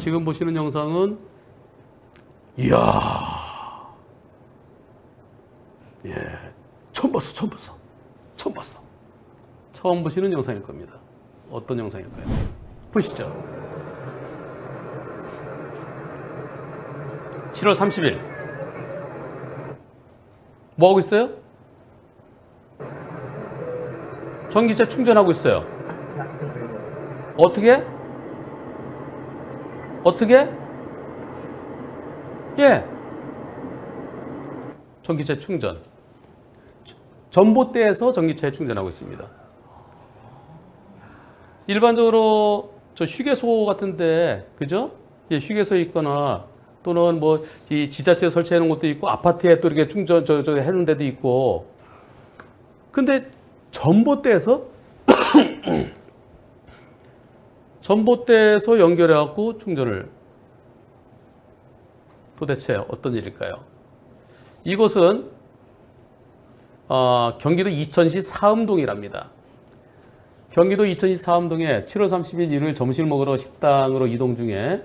지금 보시는 영상은 이야, 예, 처음 봤어. 처음 보시는 영상일 겁니다. 어떤 영상일까요? 보시죠. 7월 30일 뭐 하고 있어요? 전기차 충전하고 있어요. 어떻게? 예. 전기차 충전. 전봇대에서 전기차에 충전하고 있습니다. 일반적으로 저 휴게소 같은데, 그죠? 예, 휴게소에 있거나 또는 뭐 이 지자체에 설치해 놓은 것도 있고 아파트에 또 이렇게 충전 해놓은 데도 있고. 근데 전봇대에서 연결해 갖고 충전을, 도대체 어떤 일일까요? 이곳은 경기도 이천시 사음동이랍니다. 경기도 이천시 사음동에 7월 30일 일요일 점심을 먹으러 식당으로 이동 중에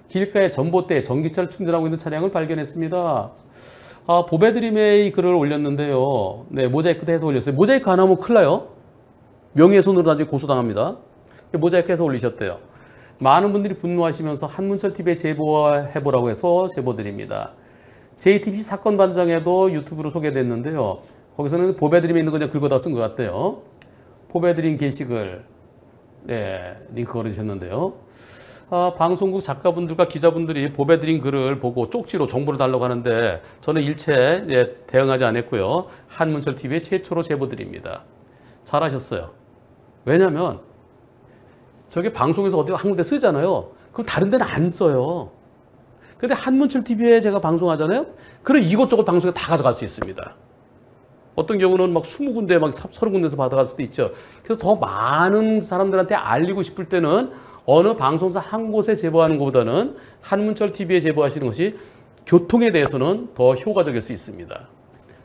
길가에 전봇대에 전기차를 충전하고 있는 차량을 발견했습니다. 보배드림의 글을 올렸는데요. 네, 모자이크도 해서 올렸어요. 모자이크 안 하면 큰일 나요. 명예훼손으로 나중에 고소당합니다. 모자이크 해서 올리셨대요. 많은 분들이 분노하시면서 한문철TV에 제보해보라고 해서 제보드립니다. JTBC 사건 반장에도 유튜브로 소개됐는데요. 거기서는 보배드림에 있는 거 그냥 긁어다 쓴 것 같대요. 보배드림 게시글, 네, 링크 걸어주셨는데요. 방송국 작가분들과 기자분들이 보배드림 글을 보고 쪽지로 정보를 달라고 하는데 저는 일체 대응하지 않았고요. 한문철TV에 최초로 제보드립니다. 잘하셨어요. 왜냐하면 저게 방송에서 어디 한 군데 쓰잖아요. 그럼 다른 데는 안 써요. 근데 한문철TV에 제가 방송하잖아요. 그럼 이것저것 방송에 다 가져갈 수 있습니다. 어떤 경우는 막 20군데, 막 30군데에서 받아갈 수도 있죠. 그래서 더 많은 사람들한테 알리고 싶을 때는 어느 방송사 한 곳에 제보하는 것보다는 한문철TV에 제보하시는 것이 교통에 대해서는 더 효과적일 수 있습니다.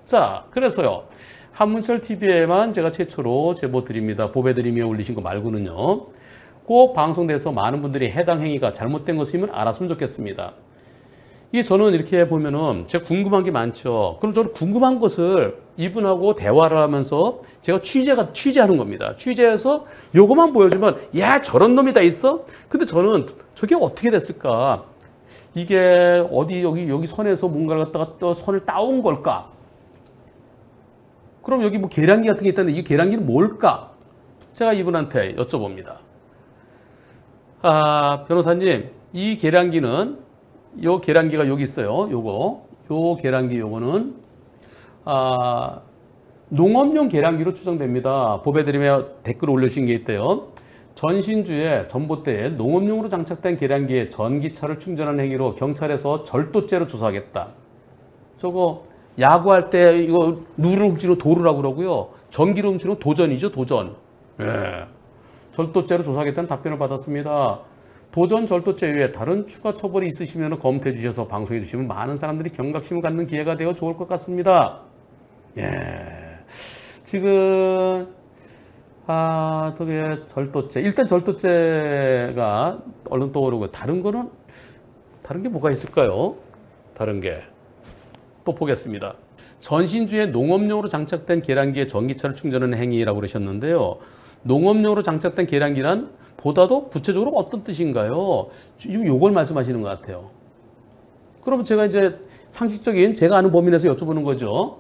자, 그래서요. 한문철TV에만 제가 최초로 제보 드립니다. 보배드림에 올리신 거 말고는요. 꼭 방송돼서 많은 분들이 해당 행위가 잘못된 것임을 알았으면 좋겠습니다. 이게 저는 이렇게 보면은 제가 궁금한 게 많죠. 그럼 저는 궁금한 것을 이분하고 대화를 하면서 제가 취재하는 겁니다. 취재해서 요거만 보여주면 야, 저런 놈이 다 있어? 근데 저는 저게 어떻게 됐을까? 이게 어디 여기 선에서 뭔가를 갖다가 또 선을 따온 걸까? 그럼 여기 뭐 계량기 같은 게 있다는데 이 계량기는 뭘까? 제가 이분한테 여쭤봅니다. 변호사님, 이 계량기는 요 계량기가 여기 있어요. 요 계량기 요거는 농업용 계량기로 추정됩니다. 보배드림에 댓글 올려주신 게 있대요. 전신주에 전봇대에 농업용으로 장착된 계량기에 전기차를 충전하는 행위로 경찰에서 절도죄로 조사하겠다. 저거 야구할 때 이거 누를 훔치는 도루라고 그러고요. 전기를 훔치는 도전이죠, 도전. 예. 절도죄로 조사하겠다는 답변을 받았습니다. 도전 절도죄 외에 다른 추가 처벌이 있으시면 검토해 주셔서 방송해 주시면 많은 사람들이 경각심을 갖는 기회가 되어 좋을 것 같습니다. 예. 지금 저게 절도죄. 일단 절도죄가 얼른 떠오르고 다른 게 뭐가 있을까요? 다른 게 또 보겠습니다. 전신주에 농업용으로 장착된 계량기에 전기차를 충전하는 행위라고 그러셨는데요. 농업용으로 장착된 계량기란 보다도 구체적으로 어떤 뜻인가요? 요걸 말씀하시는 것 같아요. 그러면 제가 이제 상식적인 제가 아는 범위 내에서 여쭤보는 거죠.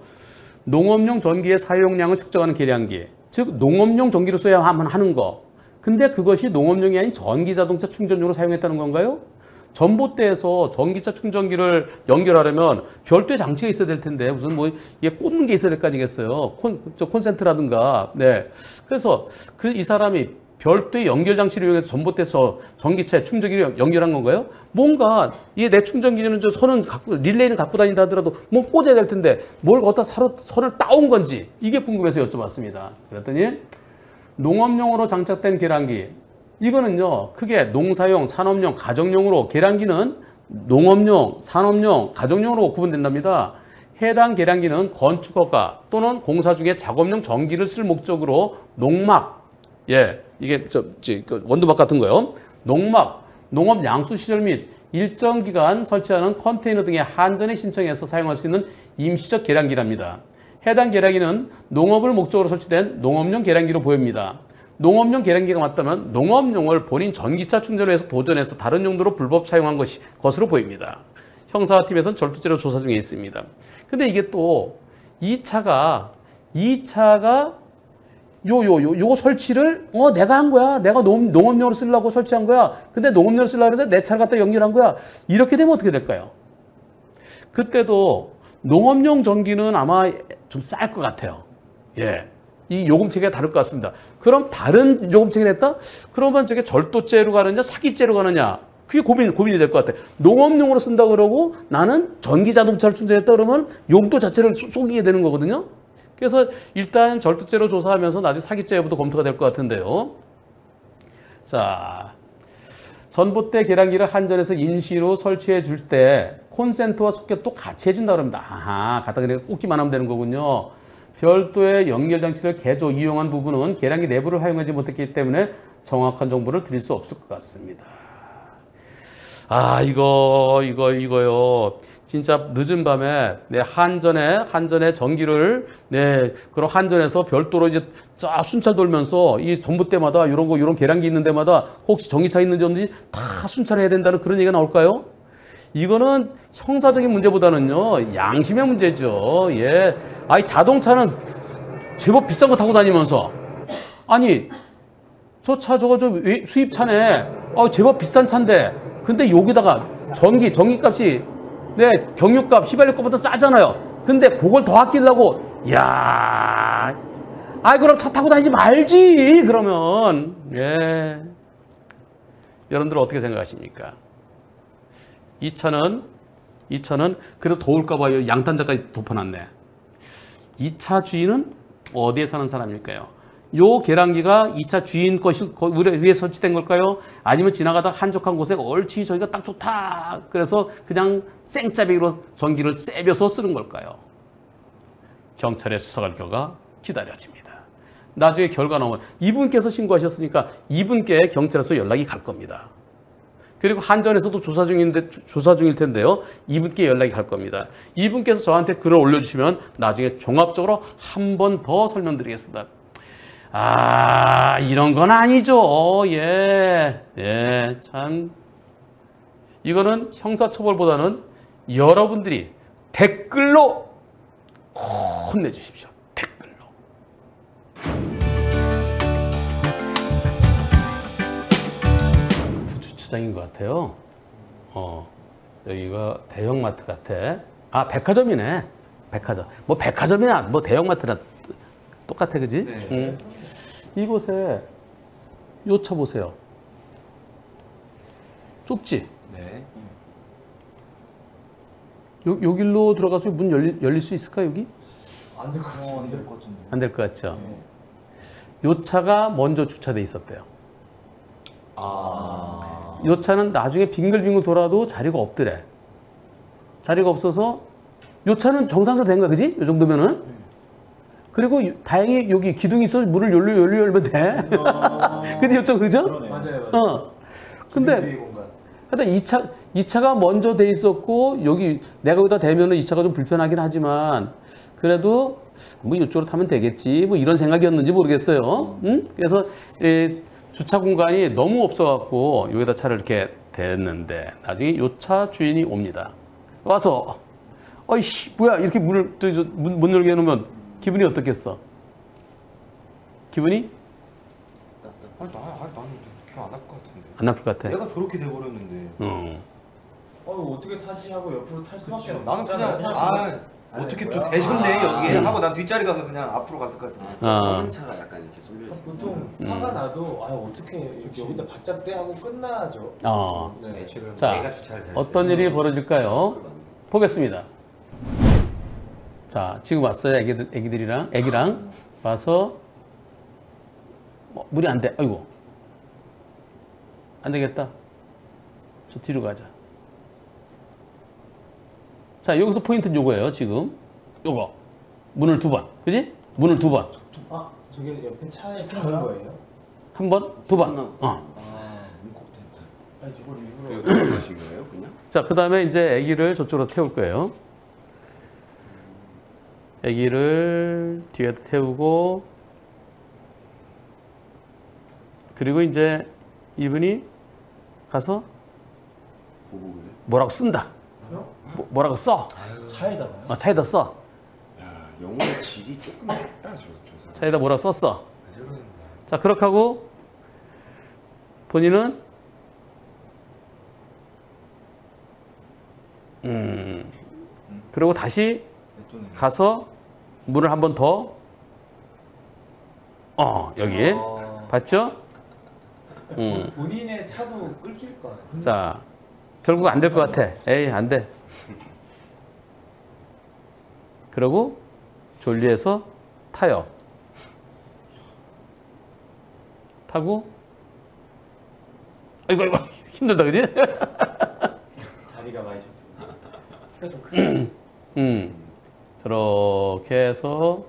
농업용 전기의 사용량을 측정하는 계량기. 즉 농업용 전기를 써야만 하는 거. 근데 그것이 농업용이 아닌 전기자동차 충전용으로 사용했다는 건가요? 전봇대에서 전기차 충전기를 연결하려면 별도의 장치가 있어야 될 텐데 무슨 뭐 이게 꽂는 게 있어야 될 거 아니겠어요? 콘센트라든가. 네. 그래서 이 사람이 별도의 연결 장치를 이용해서 전봇대에서 전기차에 충전기를 연결한 건가요? 뭔가 이게 내 충전기는 저 선은 릴레이는 갖고 다닌다 하더라도 뭐 꽂아야 될 텐데 뭘 갖다 선을 따온 건지 이게 궁금해서 여쭤봤습니다. 그랬더니 농업용으로 장착된 계량기. 이거는요, 크게 농사용, 산업용, 가정용으로 계량기는 농업용, 산업용, 가정용으로 구분된답니다. 해당 계량기는 건축허가 또는 공사 중에 작업용 전기를 쓸 목적으로 농막, 예, 이게 원두막 같은 거요. 농막, 농업 양수시설 및 일정 기간 설치하는 컨테이너 등의 한전에 신청해서 사용할 수 있는 임시적 계량기랍니다. 해당 계량기는 농업을 목적으로 설치된 농업용 계량기로 보입니다. 농업용 계량기가 맞다면 농업용을 본인 전기차 충전을 해서 도전해서 다른 용도로 불법 사용한 것으로 보입니다. 형사팀에서는 절도죄로 조사 중에 있습니다. 근데 이게 또 이 차가 요 설치를 내가 한 거야. 내가 농업용으로 쓰려고 설치한 거야. 근데 농업용으로 쓰려고 했는데 내 차를 갖다 연결한 거야. 이렇게 되면 어떻게 될까요? 그때도 농업용 전기는 아마 좀 쌀 것 같아요. 예. 이 요금 체계가 다를 것 같습니다. 그럼 다른 요금 체계를 했다? 그러면 저게 절도죄로 가느냐, 사기죄로 가느냐? 그게 고민이 될 것 같아. 농업용으로 쓴다 그러고 나는 전기 자동차를 충전했다 그러면 용도 자체를 속이게 되는 거거든요. 그래서 일단 절도죄로 조사하면서 나중에 사기죄 여부도 검토가 될 것 같은데요. 자, 전봇대 계량기를 한전에서 임시로 설치해 줄 때 콘센트와 소켓도 같이 해준다 그럽니다. 아하, 갖다 그냥 꽂기만 하면 되는 거군요. 별도의 연결 장치를 개조, 이용한 부분은 계량기 내부를 활용하지 못했기 때문에 정확한 정보를 드릴 수 없을 것 같습니다. 아, 이거요. 진짜 늦은 밤에 한전의 전기를 그럼 한전에서 별도로 이제 쫙 순찰 돌면서 이 전봇대마다 이런 계량기 있는 데마다 혹시 전기차 있는지 없는지 다 순찰해야 된다는 그런 얘기가 나올까요? 이거는 형사적인 문제보다는요, 양심의 문제죠. 예. 아니, 자동차는 제법 비싼 거 타고 다니면서, 아니, 저 수입차네. 제법 비싼 차인데, 근데 여기다가 전기값이, 경유값, 휘발유값보다 싸잖아요. 근데 그걸 더 아끼려고, 그럼 차 타고 다니지 말지, 그러면. 예. 여러분들 어떻게 생각하십니까? 이 차는 그래도 더울까봐 양탄자까지 덮어놨네. 이 차 주인은 어디에 사는 사람일까요? 요 계량기가 이 차 주인 것이 위에 설치된 걸까요? 아니면 지나가다 한적한 곳에 옳지 저기가 딱 좋다. 그래서 그냥 생짜배기로 전기를 세벼서 쓰는 걸까요? 경찰의 수사 결과가 기다려집니다. 나중에 결과 나오면 이분께서 신고하셨으니까 이분께 경찰에서 연락이 갈 겁니다. 그리고 한전에서도 조사 중일 텐데요. 이분께 연락이 갈 겁니다. 이분께서 저한테 글을 올려주시면 나중에 종합적으로 한 번 더 설명드리겠습니다. 이런 건 아니죠. 참. 이거는 형사처벌보다는 여러분들이 댓글로 혼내주십시오. 댓글로. 주차장인 것 같아요. 여기가 대형마트 같아. 백화점이네. 백화점. 뭐 백화점이나 뭐 대형마트나 똑같아, 그지? 네. 이곳에 요 차 보세요. 좁지? 네. 요 길로 들어가서 문 열릴 수 있을까, 여기? 안 될 것 같은데. 안 될 것 같은데. 안 될 것 같죠? 요 차가 먼저 주차돼 있었대요. 요 차는 나중에 빙글빙글 돌아도 자리가 없더래. 자리가 없어서 요 차는 정상적으로 된 거야, 그지? 요 정도면은. 그리고 다행히 여기 기둥이 있어서 문을 열면 돼. 그지? 요점 그죠? 맞아요. 근데 하여튼 이 차가 먼저 돼 있었고 여기 내가 여기다 대면은 이 차가 좀 불편하긴 하지만 그래도 뭐 이쪽으로 타면 되겠지. 뭐 이런 생각이었는지 모르겠어요. 응? 그래서 주차 공간이 너무 없어갖고 여기다 차를 이렇게 댔는데 나중에 요 차 주인이 옵니다. 와서 어이씨 뭐야 이렇게 문 열게 해놓으면 기분이 어떻겠어? 기분이? 나는 그렇게 안 할 것 같은데. 안 나쁠 것 같아. 내가 저렇게 돼버렸는데. 어떻게 타지 하고 옆으로 탈 수밖에 없어. 나는 그냥 어떻게 또 대셨네 여기에 하고 난 뒷자리 가서 그냥 앞으로 갔을 것 같은데. 다른 차가 약간 이렇게 쏠려 있어. 보통 화가 나도 어떻게 이렇게 여기다 바짝 대 하고 끝나죠. 네. 애초에 그럼 자, 내가 주차를 잘했어. 어떤 일이 벌어질까요? 보겠습니다. 자, 지금 왔어요. 애기랑 와서 물이 안 돼. 아이고. 안 되겠다. 저 뒤로 가자. 자, 여기서 포인트는 요거예요, 지금. 요거. 문을 2번. 그지? 문을 2번. 저게 옆에 차에 건 거예요? 한 번, 2번. 문콕 텐트. 아니 저걸 일부러 이거 들어가신 거예요, 그냥? 자, 그 다음에 이제 아기를 저쪽으로 태울 거예요. 아기를 뒤에 태우고, 그리고 이제 이분이 가서 보고 그래? 뭐라고 쓴다. 뭐라고 써. 차에다가요? 차에다 써. 야, 영어의 질이 조금 낮다, 저 사람. 차에다 뭐라고 썼어. 자, 그렇게 하고 본인은 그리고 다시 가서 문을 한 번 더 여기 봤죠? 본인의 차도 끌길 거 아니에요? 자, 결국 안 될 것 같아. 에이, 안 돼. 그러고 졸리에서 타요. 타고 아이고 힘들다, 그지? 다리가 많이 접혀. 키가 좀 크죠? 저렇게 해서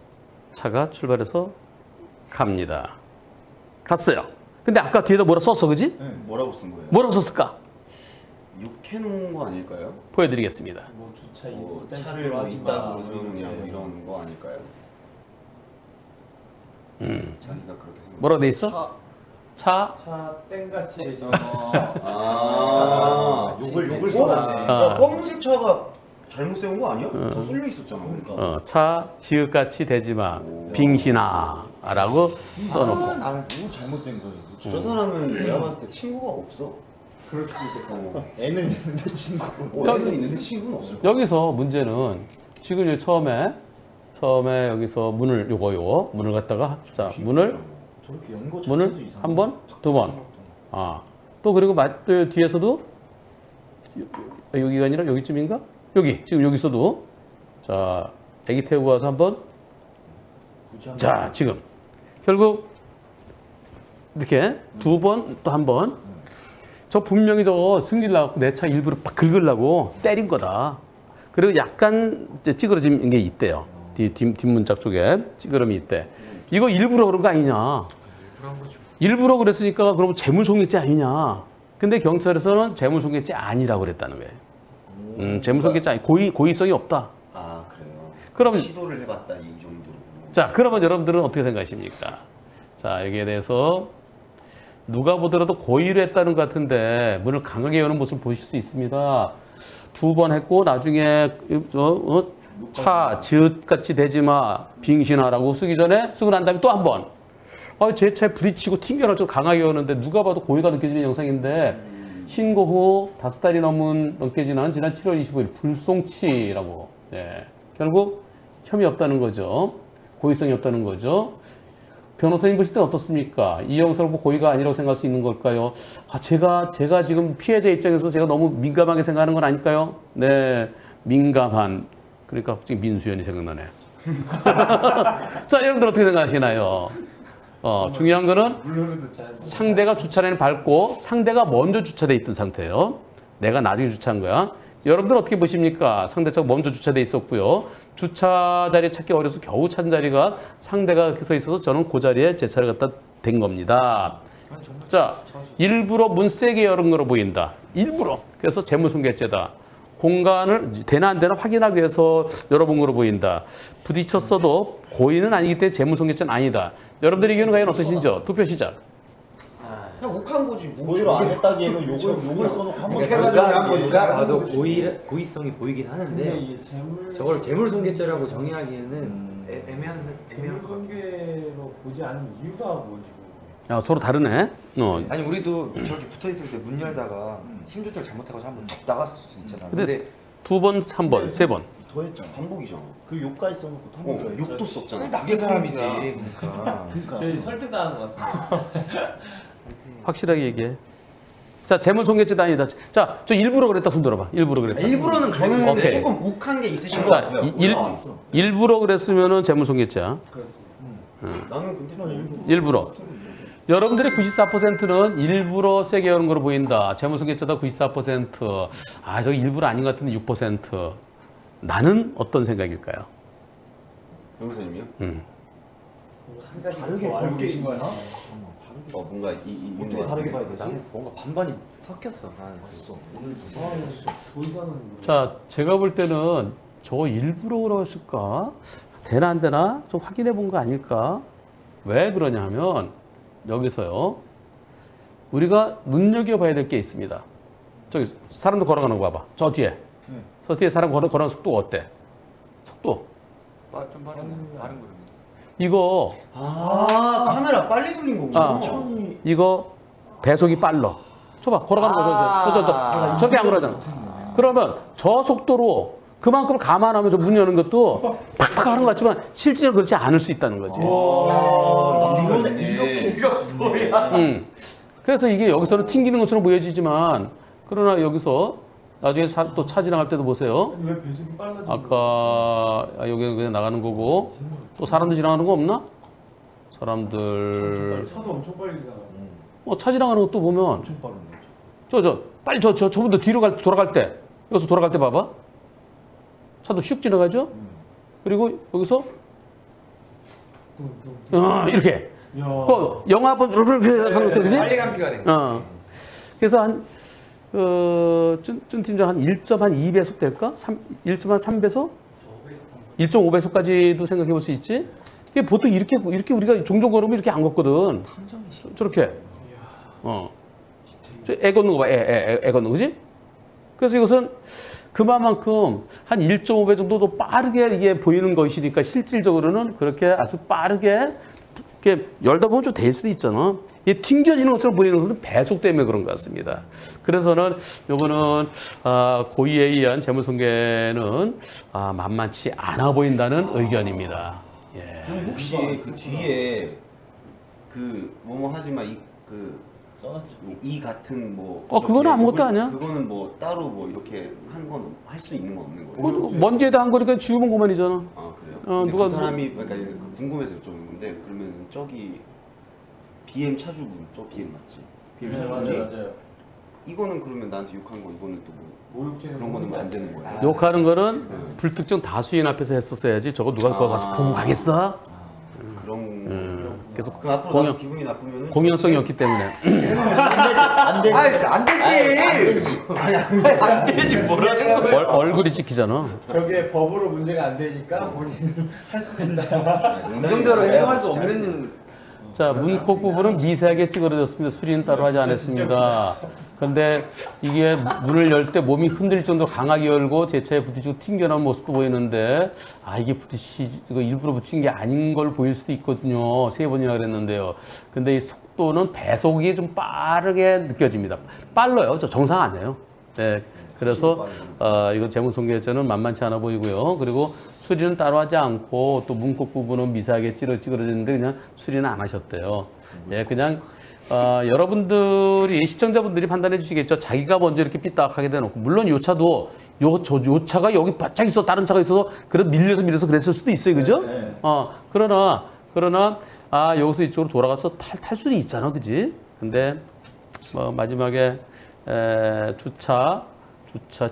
차가 출발해서 갑니다. 갔어요. 근데 아까 뒤에다 뭐라 썼어, 그지? 네, 뭐라고 쓴 거예요? 뭐라고 썼을까? 욕해놓은 거 아닐까요? 보여드리겠습니다. 뭐 주차 뭐 이딴 차를 식으로 뭐 하지 마. 이따구로 뭐 세우느냐 뭐 이렇게. 이런 거 아닐까요? 자기가 그렇게 생각. 뭐라고 돼 있어? 차 차 땡같이 해서 욕을 어? 써놨네. 아. 검은색 차가 잘못 세운 거 아니야? 더 쏠려 있었잖아. 그러니까. 차 지읒같이 대지 마. 빙신아라고 써놓고. 나는 너무 잘못된 거예요. 저 사람은 내가 봤을 때 친구가 없어. 그럴 수도 있겠다. 애는 있는데 친구. 애는 있는데 친구는 없을 거야. 여기서 문제는 지금 여기 처음에 여기서 문을 요거 문을 갖다가 자 문을 저렇게 연거 문을 한 번, 두 번. 또 그리고 또 뒤에서도 여기가 아니라 여기쯤인가? 여기 지금 여기서도 자 애기 태우고 와서 한번 자 지금 결국 이렇게 두 번 또 한 번. 저 분명히 저 승질 나갖고 내 차 일부러 팍 긁으려고 때린 거다. 그리고 약간 이제 찌그러진 게 있대요. 뒷문짝 쪽에 찌그러움이 있대. 이거 일부러 그런 거 아니냐. 일부러 그랬으니까 그러면 재물손괴죄 아니냐. 근데 경찰에서는 재물손괴죄 아니라고 그랬다는 거예요. 재물손괴죄 아니 고의성이 없다. 아 그래요. 그럼 시도를 해봤다 이 정도로. 자 그러면 여러분들은 어떻게 생각하십니까? 자 여기에 대해서 누가 보더라도 고의로 했다는 것 같은데 문을 강하게 여는 모습을 보실 수 있습니다. 두 번 했고 나중에 차 지읒같이 대지 마 빙신하라고 쓰기 전에 쓰고 난 다음에 또 한 번. 제 차에 부딪히고 튕겨나서 강하게 여는데 누가 봐도 고의가 느껴지는 영상인데 신고 후 5달이 넘게 지난 7월 25일 불송치라고. 네. 결국 혐의 없다는 거죠. 고의성이 없다는 거죠. 변호사님 보실 때 어떻습니까? 이 영상을 보고 고의가 아니라고 생각할 수 있는 걸까요? 제가 지금 피해자 입장에서 제가 너무 민감하게 생각하는 건 아닐까요? 네, 민감한. 그러니까 갑자기 민수연이 생각나네. 자, 여러분들 어떻게 생각하시나요? 중요한 거는 상대가 주차라인을 밟고 상대가 먼저 주차돼 있던 상태예요. 내가 나중에 주차한 거야. 여러분들 어떻게 보십니까? 상대차가 먼저 주차돼 있었고요. 주차 자리 찾기 어려서 겨우 찾은 자리가 상대가 이렇게 서 있어서 저는 그 자리에 제 차를 갖다 댄 겁니다. 자, 일부러 문 세게 열은 거로 보인다. 일부러. 그래서 재물손괴죄다. 공간을 되나 안 되나 확인하기 위해서 열어본 거로 보인다. 부딪혔어도 고의는 아니기 때문에 재물손괴죄는 아니다. 여러분들 의견은 과연 어떠신지요? 투표 시작. 그냥 욱한 거지. 뭐 고의로 안 했다기에는 욕을 써놓고 한번 누가 봐도 고의성이 보이긴 근데 하는데 이게 저걸 재물손괴죄라고 정의하기에는 애매한 재물손괴로 보지 않은 이유가 뭔지 모르겠어요. 야, 서로 다르네. 아니 우리도 저렇게 붙어 있을 때 문 열다가 힘 조절 잘못해가지고 한번 툭 나갔을 수도 있잖아. 근데 두 번, 3번, 세 번. 더 했잖아. 반복이잖아. 그 욕까지 써놓고 한번 더 했잖아. 욕도 썼잖아. 나쁜 사람이지. 그러니까. 저희 설득당한 것 같습니다. 확실하게 얘기해. 자, 재물손괴죄도 아니다. 자, 저 일부러 그랬다 손 들어봐. 일부러 그랬다. 일부러는 저는 오케이. 조금 욱한 게 있으신 것 자, 같아요. 일부러 그랬으면은 재물손괴죄야. 그렇습니다. 나는 근데 일부러. 여러분들의 94%는 일부러 세게 여는 거로 보인다. 재물손괴죄다 94%. 저 일부러 아닌 것 같은데 6%. 나는 어떤 생각일까요? 변호사님이요? 한 가지 더 알고 계신 거야? 뭔가 이 어떻게 다르게 봐야 되지? 나는 뭔가 반반이 섞였어. 나는 보이사는 자, 제가 볼 때는 저 일부러 그랬을까? 되나 안 되나? 좀 확인해 본 거 아닐까? 왜 그러냐 하면 여기서요. 우리가 눈여겨봐야 될 게 있습니다. 저기 사람도 걸어가는 거 봐봐. 저 뒤에. 저 뒤에 사람 걸어가는 속도가 어때? 속도. 좀 빠르네. 빠른 거를. 이거 카메라 빨리 돌린 거구나. 아, 이거 배속이 빨라. 저봐 걸어가는 거 저기 안 그러잖아. 그러면 저 속도로 그만큼 감안하면 저 문 여는 것도 팍팍 하는 것 같지만 실제로 그렇지 않을 수 있다는 거지. 이거는 이렇게 그래서 이게 여기서는 튕기는 것처럼 보여지지만 그러나 여기서 나중에 또 차 지나갈 때도 보세요. 왜 배속이 빨라져? 아까 여기는 그냥 나가는 거고 또 사람들 지나가는 거 없나? 사람들 차도 엄청 빨리 지나가요. 차 지나가는 것도 보면 엄청 빠른데. 빨리 저분들 뒤로 돌아갈 때 여기서 돌아갈 때 봐봐. 차도 슉 지나가죠? 그리고 여기서 이렇게 야. 영화 한번 이렇게 하는 것처럼 그지? 빨리 감기가 된 거. 그래서 준 팀장 한 1.2배속 될까? 1.3배속? 1.5배속까지도 생각해 볼 수 있지? 이게 보통 이렇게 우리가 종종 걸으면 이렇게 안 걷거든. 저렇게. 애 걷는 거 봐. 애 걷는 거지? 그래서 이것은 그만큼 한 1.5배 정도 더 빠르게 이게 보이는 것이니까 실질적으로는 그렇게 아주 빠르게 이렇게 열다 보면 좀 될 수도 있잖아. 이게 튕겨지는 것처럼 보이는 것은 배속 때문에 그런 것 같습니다. 그래서는 요거는 고의에 의한 재물손괴는 만만치 않아 보인다는 의견입니다. 예. 혹시 그 뒤에 그 뭐뭐 하지만 써놨죠. 이 같은 뭐 그거는 이렇게 아무것도 아니야. 그거는 뭐 따로 뭐 이렇게 한 건 할 수 있는 건 없는 거예요. 먼지에다 한 거니까 지우면 그만이잖아. 아 그래요? 근데 누가 그 사람이 그러니까 궁금해서 여쭤보는 건데 그러면 저기 BM 차주분 저 BM 맞지? BM 차주분이 맞아요. 이거는 그러면 나한테 욕한 거 이거는 또 뭐 모욕죄는 그런 거는 안 되는 거예요? 욕하는 거는 불특정 다수인 앞에서 했었어야지. 저거 누가 그거 가서 보고 가겠어? 그런 그래서 그럼 앞으로 공연- 나도 기분이 나쁘면은 공연성이 없기 때문에. 안 되지. 안 되지. 안 되지. 뭐라는 거야? 얼굴이 찍히잖아. 저게 법으로 문제가 안 되니까 본인은 할 수 있다. 그 정도로 행동할 수 없는. 자, 문콕 부분은 미세하게 찌그러졌습니다. 수리는 따로 하지 않았습니다. 그런데 이게 문을 열 때 몸이 흔들릴 정도로 강하게 열고 제 차에 부딪히고 튕겨나온 모습도 보이는데 이게 이거 일부러 붙인 게 아닌 걸 보일 수도 있거든요. 3번이나 그랬는데요. 근데 이 속도는 배속이 좀 빠르게 느껴집니다. 빨라요. 저 정상 아니에요. 네. 그래서 이거 재물손괴죄는 만만치 않아 보이고요. 그리고 수리는 따로 하지 않고 또 문콕 부분은 미세하게 찌그러지는데 그냥 수리는 안 하셨대요. 예, 그냥 여러분들이 시청자분들이 판단해 주시겠죠. 자기가 먼저 이렇게 삐딱하게 대놓고 물론 요 차도 요 차가 여기 바짝 있어 다른 차가 있어서 그래 밀려서 그랬을 수도 있어요, 그죠? 네. 그러나 여기서 이쪽으로 돌아가서 탈 수도 있잖아, 그지? 근데 뭐 마지막에 주차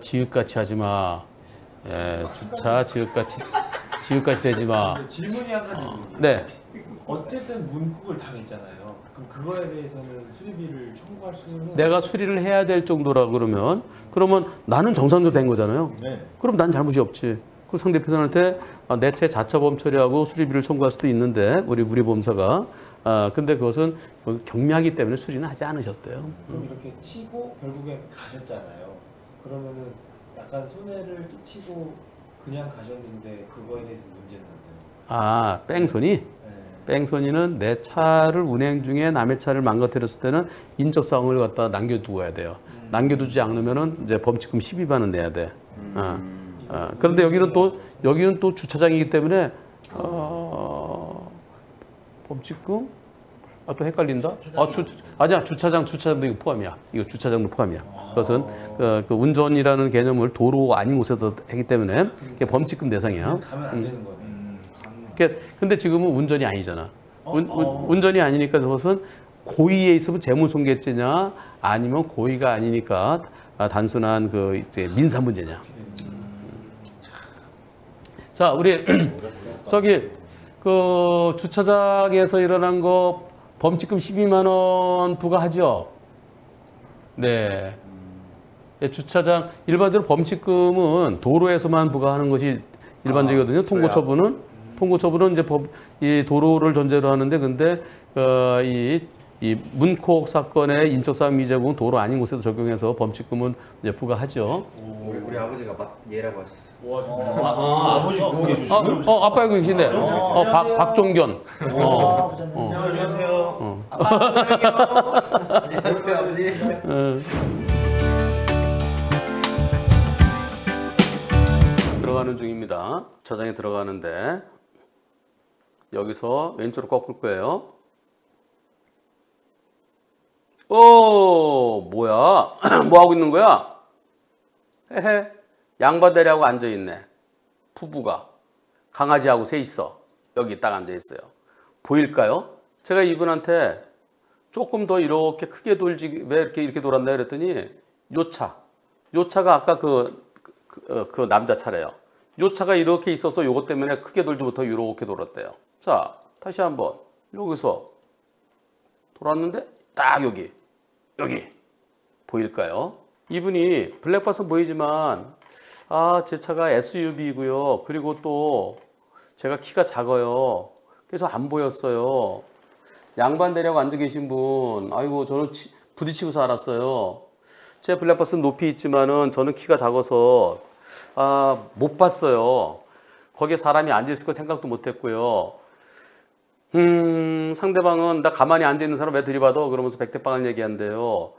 지읒같이 하지 마. 주차 지읒같이 되지 마. 질문이 한 가지. 네. 어쨌든 문콕을 당했잖아요. 그럼 그거에 대해서는 수리비를 청구할 수는 내가 수리를 해야 될 정도라 그러면 나는 정상적으로 된 거잖아요. 네. 그럼 난 잘못이 없지. 그 상대편한테 내 차 자처범 처리하고 수리비를 청구할 수도 있는데 우리 무리보험사가 근데 그것은 경미하기 때문에 수리는 하지 않으셨대요. 그럼 이렇게 치고 결국에 가셨잖아요. 그러면은 약간 손해를 끼치고 그냥 가셨는데 그거에 대해서 문제는 없나요? 뺑소니? 네. 뺑소니는 내 차를 운행 중에 남의 차를 망가뜨렸을 때는 인적 사항을 갖다 남겨두고 해야 돼요. 남겨두지 않으면은 이제 범칙금 12만원 내야 돼. 그런데 여기는 또 주차장이기 때문에 범칙금? 또 헷갈린다? 아니야 주차장도 이거 포함이야. 이거 주차장도 포함이야. 그것은 그 운전이라는 개념을 도로 아닌 곳에서 하기 때문에 그게 범칙금 대상이야. 가면 안 되는 거네. 근데 지금은 운전이 아니잖아. 운전이 아니니까 저것은 고의에 있으면 재물손괴죄냐 아니면 고의가 아니니까 단순한 이제 민사 문제냐. 자, 우리 저기 주차장에서 일어난 거 범칙금 12만 원 부과하죠. 네. 예, 주차장 일반적으로 범칙금은 도로에서만 부과하는 것이 일반적이거든요. 통고처분은 이제 이 도로를 전제로 하는데 근데 이 문콕 사건의 인적사항 미제공은 도로 아닌 곳에도 적용해서 범칙금은 이제 부과하죠. 우리 아버지가 얘라고 하셨어요. 아버지 보고 계시죠? 아빠 여기 계신데. 박종견. 안녕하세요. 안녕하세요 아버지. 들어가는 중입니다. 주차장에 들어가는데 여기서 왼쪽으로 꺾을 거예요. 뭐야? 뭐 하고 있는 거야? 헤헤. 양반대리하고 앉아있네. 부부가. 강아지하고 셋이서 여기 딱 앉아있어요. 보일까요? 제가 이분한테 조금 더 이렇게 크게 돌지, 왜 이렇게 돌았나 그랬더니 요 차가 아까 그 남자 차래요. 요 차가 이렇게 있어서 요것 때문에 크게 돌지 못하고 이렇게 돌았대요. 자, 다시 한번 여기서 돌았는데 딱 여기 보일까요? 이분이 블랙박스 보이지만 제 차가 SUV이고요. 그리고 또 제가 키가 작아요. 그래서 안 보였어요. 양반 대리하고 앉아 계신 분, 아이고 저는 부딪히고서 알았어요. 제 블랙박스는 높이 있지만은 저는 키가 작아서 못 봤어요. 거기에 사람이 앉아있을 거 생각도 못 했고요. 상대방은 나 가만히 앉아있는 사람 왜 들이받아? 그러면서 백대빵을 얘기한대요.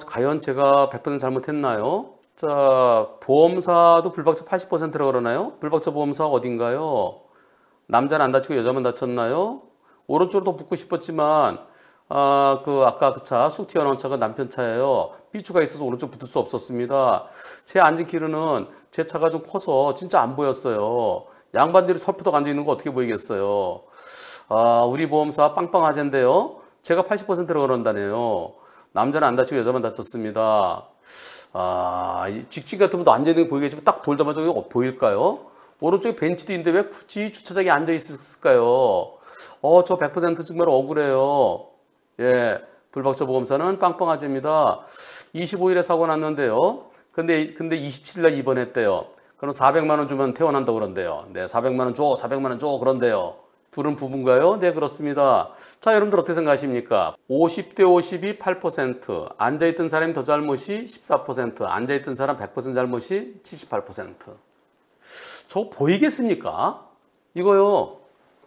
과연 제가 100% 잘못했나요? 자, 보험사도 불박차 80%라 그러나요? 불박차 보험사 어딘가요? 남자는 안 다치고 여자만 다쳤나요? 오른쪽으로 더 붙고 싶었지만 아까 그 차, 쑥 튀어나온 차가 남편 차예요. 삐추가 있어서 오른쪽 붙을 수 없었습니다. 제 앉은 길은 제 차가 좀 커서 진짜 안 보였어요. 양반들이 털푸덕 앉아있는 거 어떻게 보이겠어요? 우리 보험사 빵빵하젠데요. 제가 80%라 그런다네요. 남자는 안 다치고 여자만 다쳤습니다. 직진 같으면 또 앉아있는 게 보이겠지만 딱 돌자마자 여기 보일까요? 오른쪽에 벤치도 있는데 왜 굳이 주차장에 앉아있을까요? 저 100% 정말 억울해요. 예, 불박차 보험사는 빵빵하제입니다. 25일에 사고 났는데요. 근데 27일날 입원했대요. 그럼 400만 원 주면 퇴원한다고 그런대요. 네, 400만 원 줘, 400만 원 줘 그런대요. 둘은 부부인가요? 네, 그렇습니다. 자, 여러분들 어떻게 생각하십니까? 50대 50이 8%, 앉아있던 사람이 더 잘못이 14%, 앉아있던 사람 100% 잘못이 78%. 저거 보이겠습니까? 이거요.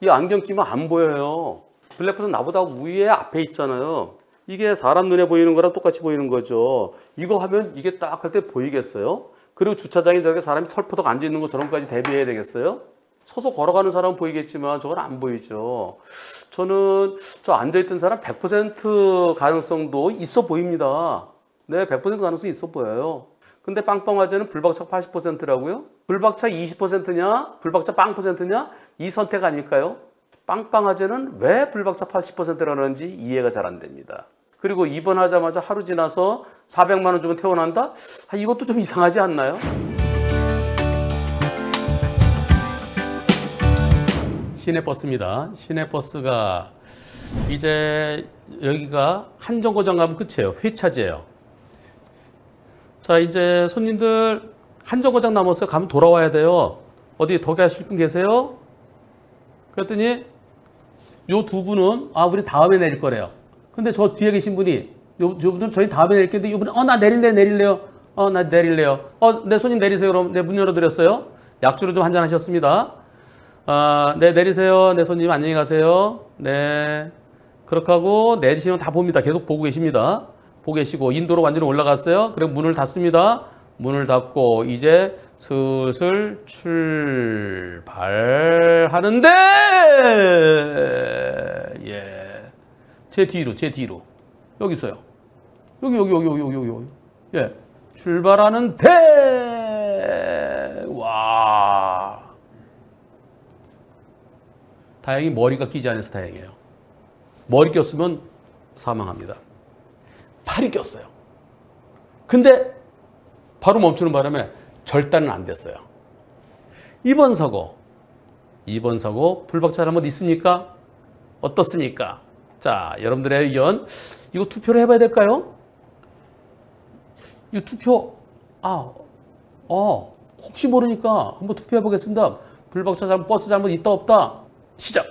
이 안경 끼면 안 보여요. 블랙박스 나보다 위에 앞에 있잖아요. 이게 사람 눈에 보이는 거랑 똑같이 보이는 거죠. 이거 하면 이게 딱 할 때 보이겠어요? 그리고 주차장에 저렇게 사람이 털포덕 앉아있는 것처럼까지 대비해야 되겠어요? 서서 걸어가는 사람은 보이겠지만 저건 안 보이죠. 저는 저 앉아있던 사람 100% 가능성도 있어 보입니다. 네, 100% 가능성이 있어 보여요. 근데 빵빵화재는 불박차 80%라고요? 불박차 20%냐? 불박차 빵 %냐? 이 선택 아닐까요? 빵빵화재는 왜 불박차 80%라는지 이해가 잘 안 됩니다. 그리고 입원하자마자 하루 지나서 400만 원 주면 퇴원한다? 이것도 좀 이상하지 않나요? 시내버스입니다. 시내버스가 이제 여기가 한 정거장 가면 끝이에요. 회차제예요. 자, 이제 손님들 한 정거장 남았어요. 가면 돌아와야 돼요. 어디 더 가실 분 계세요? 그랬더니 요 두 분은 우리 다음에 내릴 거래요. 근데 저 뒤에 계신 분이 요 분은 저희 다음에 내릴 건데 이분은 나 내릴래요. 나 내릴래요. 네, 손님 내리세요. 그럼 네, 문 열어드렸어요. 약주로 좀 한잔 하셨습니다. 네, 내리세요. 네, 손님 안녕히 가세요. 네. 그렇게 하고 내리시면 다 봅니다. 계속 보고 계십니다. 보고 계시고 인도로 완전히 올라갔어요. 그리고 문을 닫습니다. 문을 닫고 이제 슬슬 출발하는데 예, 제 뒤로 여기 있어요. 여기 예, 출발하는데 와, 다행히 머리가 끼지 않아서 다행이에요. 머리 꼈으면 사망합니다. 팔이 꼈어요. 근데 바로 멈추는 바람에 절단은 안 됐어요. 이번 사고 불박차 잘못 있습니까? 어떻습니까? 자, 여러분들의 의견. 이거 투표를 해봐야 될까요? 이 투표, 혹시 모르니까 한번 투표해 보겠습니다. 불박차 잘못, 버스 잘못 있다 없다. 시작.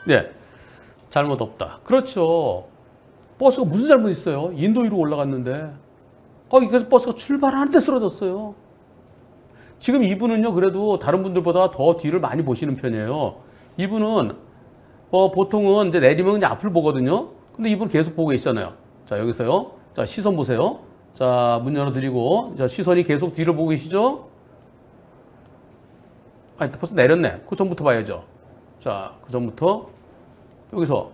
네, 잘못 없다. 그렇죠. 버스가 무슨 잘못 있어요? 인도 위로 올라갔는데. 그래서 버스가 출발하는데 쓰러졌어요. 지금 이분은요, 그래도 다른 분들보다 더 뒤를 많이 보시는 편이에요. 이분은 보통은 이제 내리면 그냥 앞을 보거든요. 근데 이분 계속 보고 계시잖아요. 자, 여기서요. 자, 시선 보세요. 자, 문 열어드리고, 자, 시선이 계속 뒤를 보고 계시죠? 벌써 내렸네. 그 전부터 봐야죠. 자, 그 전부터 여기서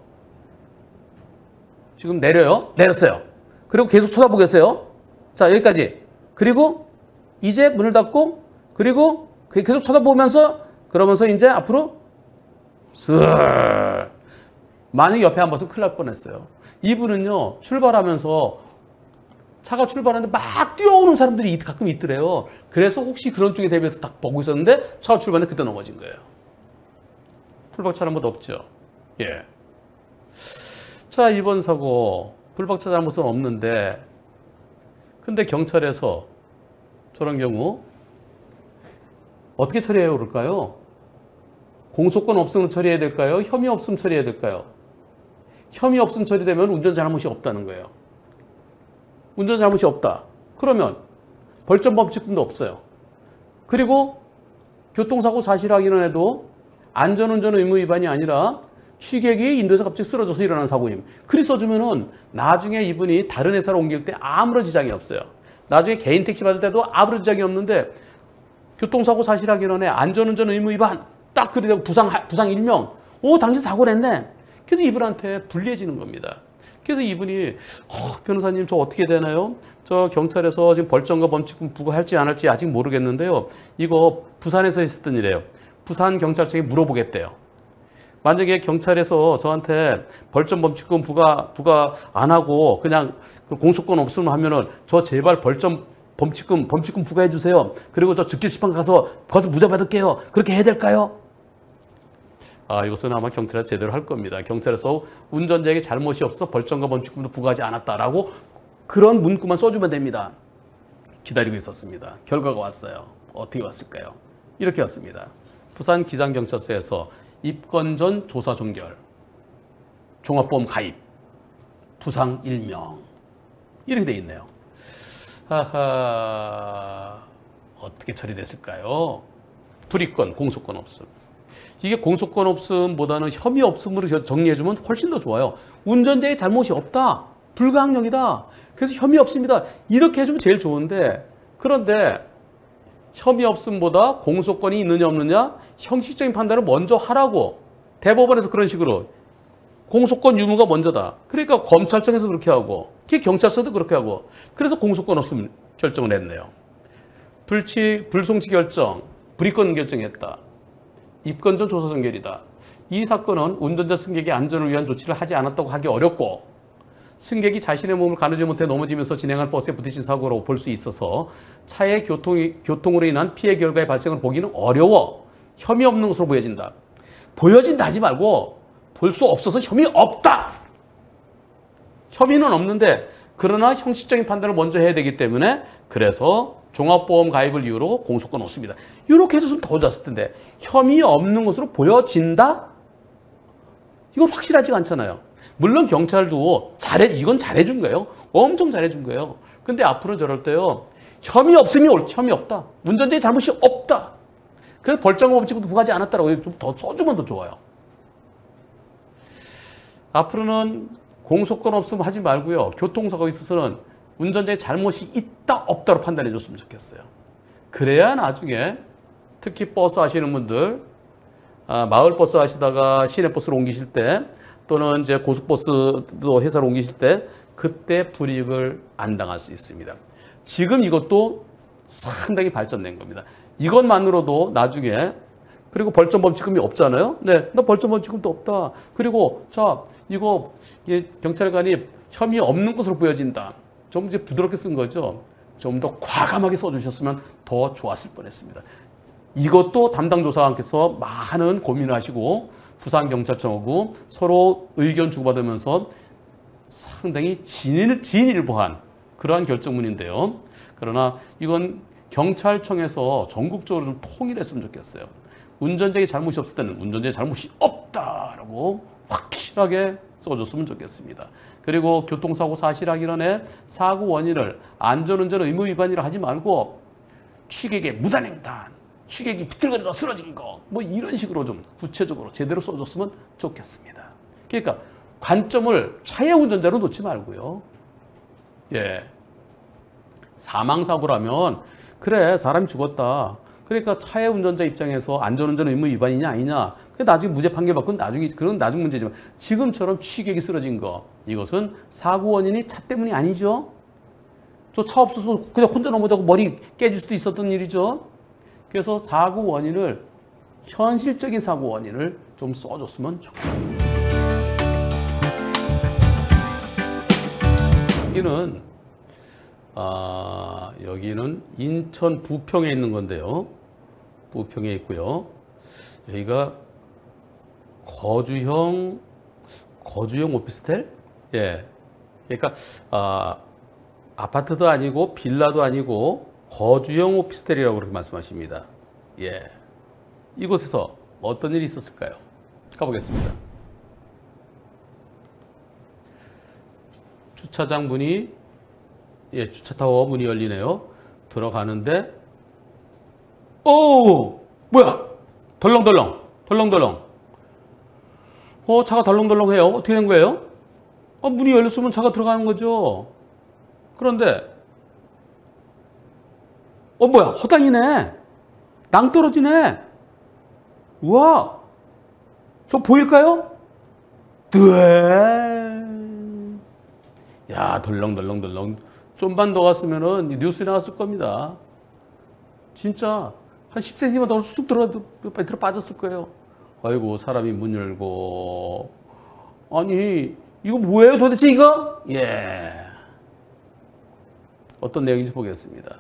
지금 내려요. 내렸어요. 그리고 계속 쳐다보고 계세요. 자, 여기까지. 그리고 이제 문을 닫고, 그리고 계속 쳐다보면서, 그러면서 이제 앞으로 쓱. 만약에 옆에 한 번은 큰일 날 뻔했어요. 이분은요, 출발하면서 차가 출발하는데 막 뛰어오는 사람들이 가끔 있더래요. 그래서 혹시 그런 쪽에 대비해서 딱 보고 있었는데 차가 출발했는데 그때 넘어진 거예요. 불박차 잘못 없죠. 예. 자, 이번 사고 불박차 잘못은 없는데, 근데 경찰에서 저런 경우 어떻게 처리해야 그럴까요? 공소권 없으면 처리해야 될까요? 혐의 없으면 처리해야 될까요? 혐의 없으면 처리되면 운전 잘못이 없다는 거예요. 운전 잘못이 없다. 그러면 벌점 범칙금도 없어요. 그리고 교통사고 사실 확인을 해도 안전운전 의무 위반이 아니라 취객이 인도에서 갑자기 쓰러져서 일어난 사고임. 그리 써주면은 나중에 이분이 다른 회사로 옮길 때 아무런 지장이 없어요. 나중에 개인 택시 받을 때도 아무런 지장이 없는데 교통사고 사실 확인원에 안전운전 의무 위반 딱 그리고 부상 1명. 당신 사고 냈네. 그래서 이분한테 불리해지는 겁니다. 그래서 이분이 변호사님 저 어떻게 되나요? 저 경찰에서 지금 벌점과 범칙금 부과할지 안 할지 아직 모르겠는데요. 이거 부산에서 했었던 일이에요. 부산 경찰청에 물어보겠대요. 만약에 경찰에서 저한테 벌점 범칙금 부과 안 하고 그냥 공소권 없으면 하면은 저 제발 벌점 범칙금 부과해 주세요. 그리고 저 즉결심판 가서 거기서 무죄 받을게요. 그렇게 해야 될까요? 이것은 아마 경찰에서 제대로 할 겁니다. 경찰에서 운전자에게 잘못이 없어 벌점과 범칙금도 부과하지 않았다라고 그런 문구만 써주면 됩니다. 기다리고 있었습니다. 결과가 왔어요. 어떻게 왔을까요? 이렇게 왔습니다. 부산 기장경찰서에서 입건 전 조사 종결, 종합보험 가입, 부상 1명 이렇게 돼 있네요. 어떻게 처리됐을까요? 불이건, 공소권 없음. 이게 공소권 없음보다는 혐의 없음으로 정리해주면 훨씬 더 좋아요. 운전자의 잘못이 없다. 불가항력이다. 그래서 혐의 없습니다. 이렇게 해주면 제일 좋은데, 그런데 혐의 없음보다 공소권이 있느냐 없느냐 형식적인 판단을 먼저 하라고 대법원에서 그런 식으로 공소권 유무가 먼저다. 그러니까 검찰청에서 그렇게 하고 경찰서도 그렇게 하고 그래서 공소권 없음 결정을 했네요. 불송치 결정, 불이권 결정했다. 입건 전 조사 종결이다. 이 사건은 운전자 승객의 안전을 위한 조치를 하지 않았다고 하기 어렵고 승객이 자신의 몸을 가누지 못해 넘어지면서 진행한 버스에 부딪힌 사고로 볼 수 있어서 차의 교통으로 인한 피해 결과의 발생을 보기는 어려워 혐의 없는 것으로 보여진다. 보여진다 하지 말고 볼 수 없어서 혐의 없다. 혐의는 없는데 그러나 형식적인 판단을 먼저 해야 되기 때문에 그래서 종합보험 가입을 이유로 공소권 없습니다. 이렇게 해줬으면 더 좋았을 텐데 혐의 없는 것으로 보여진다? 이건 확실하지가 않잖아요. 물론 경찰도 이건 잘해준 거예요. 엄청 잘해준 거예요. 근데 앞으로 저럴 때요. 혐의 없으면 혐의 없다. 운전자의 잘못이 없다. 그래서 벌점과 범칙금도 부과하지 않았다라고 좀 더 써주면 더 좋아요. 앞으로는 공소권 없으면 하지 말고요. 교통사고에 있어서는 운전자의 잘못이 있다 없다로 판단해 줬으면 좋겠어요. 그래야 나중에 특히 버스 하시는 분들 마을버스 하시다가 시내버스로 옮기실 때 또는 이제 고속버스도 회사로 옮기실 때 그때 불이익을 안 당할 수 있습니다. 지금 이것도 상당히 발전된 겁니다. 이것만으로도 나중에 그리고 벌점 범칙금이 없잖아요. 네, 나 벌점 범칙금도 없다. 그리고 이거 경찰관이 혐의 없는 것으로 보여진다. 좀 이제 부드럽게 쓴 거죠. 좀 더 과감하게 써주셨으면 더 좋았을 뻔했습니다. 이것도 담당 조사관께서 많은 고민을 하시고 부산경찰청하고 서로 의견 주고받으면서 상당히 진일보한 그러한 결정문인데요. 그러나 이건 경찰청에서 전국적으로 좀 통일했으면 좋겠어요. 운전자의 잘못이 없을 때는 운전자의 잘못이 없다라고 확실하게 써줬으면 좋겠습니다. 그리고 교통사고 사실 확인원에 사고 원인을 안전운전 의무 위반이라 하지 말고 취객의 무단횡단, 취객이 비틀거리다 쓰러진 거, 뭐 이런 식으로 좀 구체적으로 제대로 써줬으면 좋겠습니다. 그러니까 관점을 차의 운전자로 놓지 말고요. 예, 사망사고라면 그래 사람이 죽었다. 그러니까 차의 운전자 입장에서 안전운전 의무 위반이냐 아니냐. 나중에 무죄 판결 받고 나중에 그런 나중 문제지만 지금처럼 취객이 쓰러진 거 이것은 사고 원인이 차 때문이 아니죠. 저 차 없어서 그냥 혼자 넘어져서 머리 깨질 수도 있었던 일이죠. 그래서 사고 원인을 현실적인 사고 원인을 좀 써줬으면 좋겠습니다. 여기는 인천 부평에 있는 건데요. 부평에 있고요. 여기가 거주형 오피스텔? 예. 그러니까 아파트도 아니고 빌라도 아니고 거주형 오피스텔이라고 그렇게 말씀하십니다. 예. 이곳에서 어떤 일이 있었을까요? 가보겠습니다. 주차장 문이 주차타워 문이 열리네요. 들어가는데 뭐야? 덜렁덜렁. 차가 덜렁덜렁해요. 어떻게 된 거예요? 문이 열렸으면 차가 들어가는 거죠. 그런데 뭐야? 허당이네. 낭떠러지네. 우와. 저 보일까요? 야, 덜렁덜렁. 좀만 더 갔으면은 뉴스에 나왔을 겁니다. 진짜 한 10cm만 더 쑥 들어 빠졌을 거예요. 아이고, 사람이 문 열고. 아니, 이거 뭐예요 도대체 이거? 예. 어떤 내용인지 보겠습니다.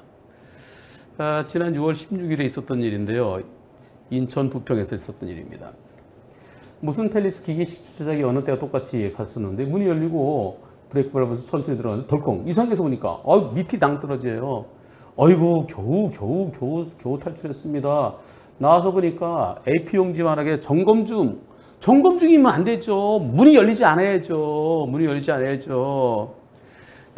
지난 6월 16일에 있었던 일인데요. 인천 부평에서 있었던 일입니다. 무슨 팰리스 기계식 주차장이 어느 때와 똑같이 갔었는데 문이 열리고 브레이크 밟아서 천천히 들어가는데 덜컹 이상해서 보니까 밑이 낭떠러지예요. 아이고 겨우 탈출했습니다. 나와서 보니까 AP 용지만하게 점검 중이면 안 되죠. 문이 열리지 않아야죠.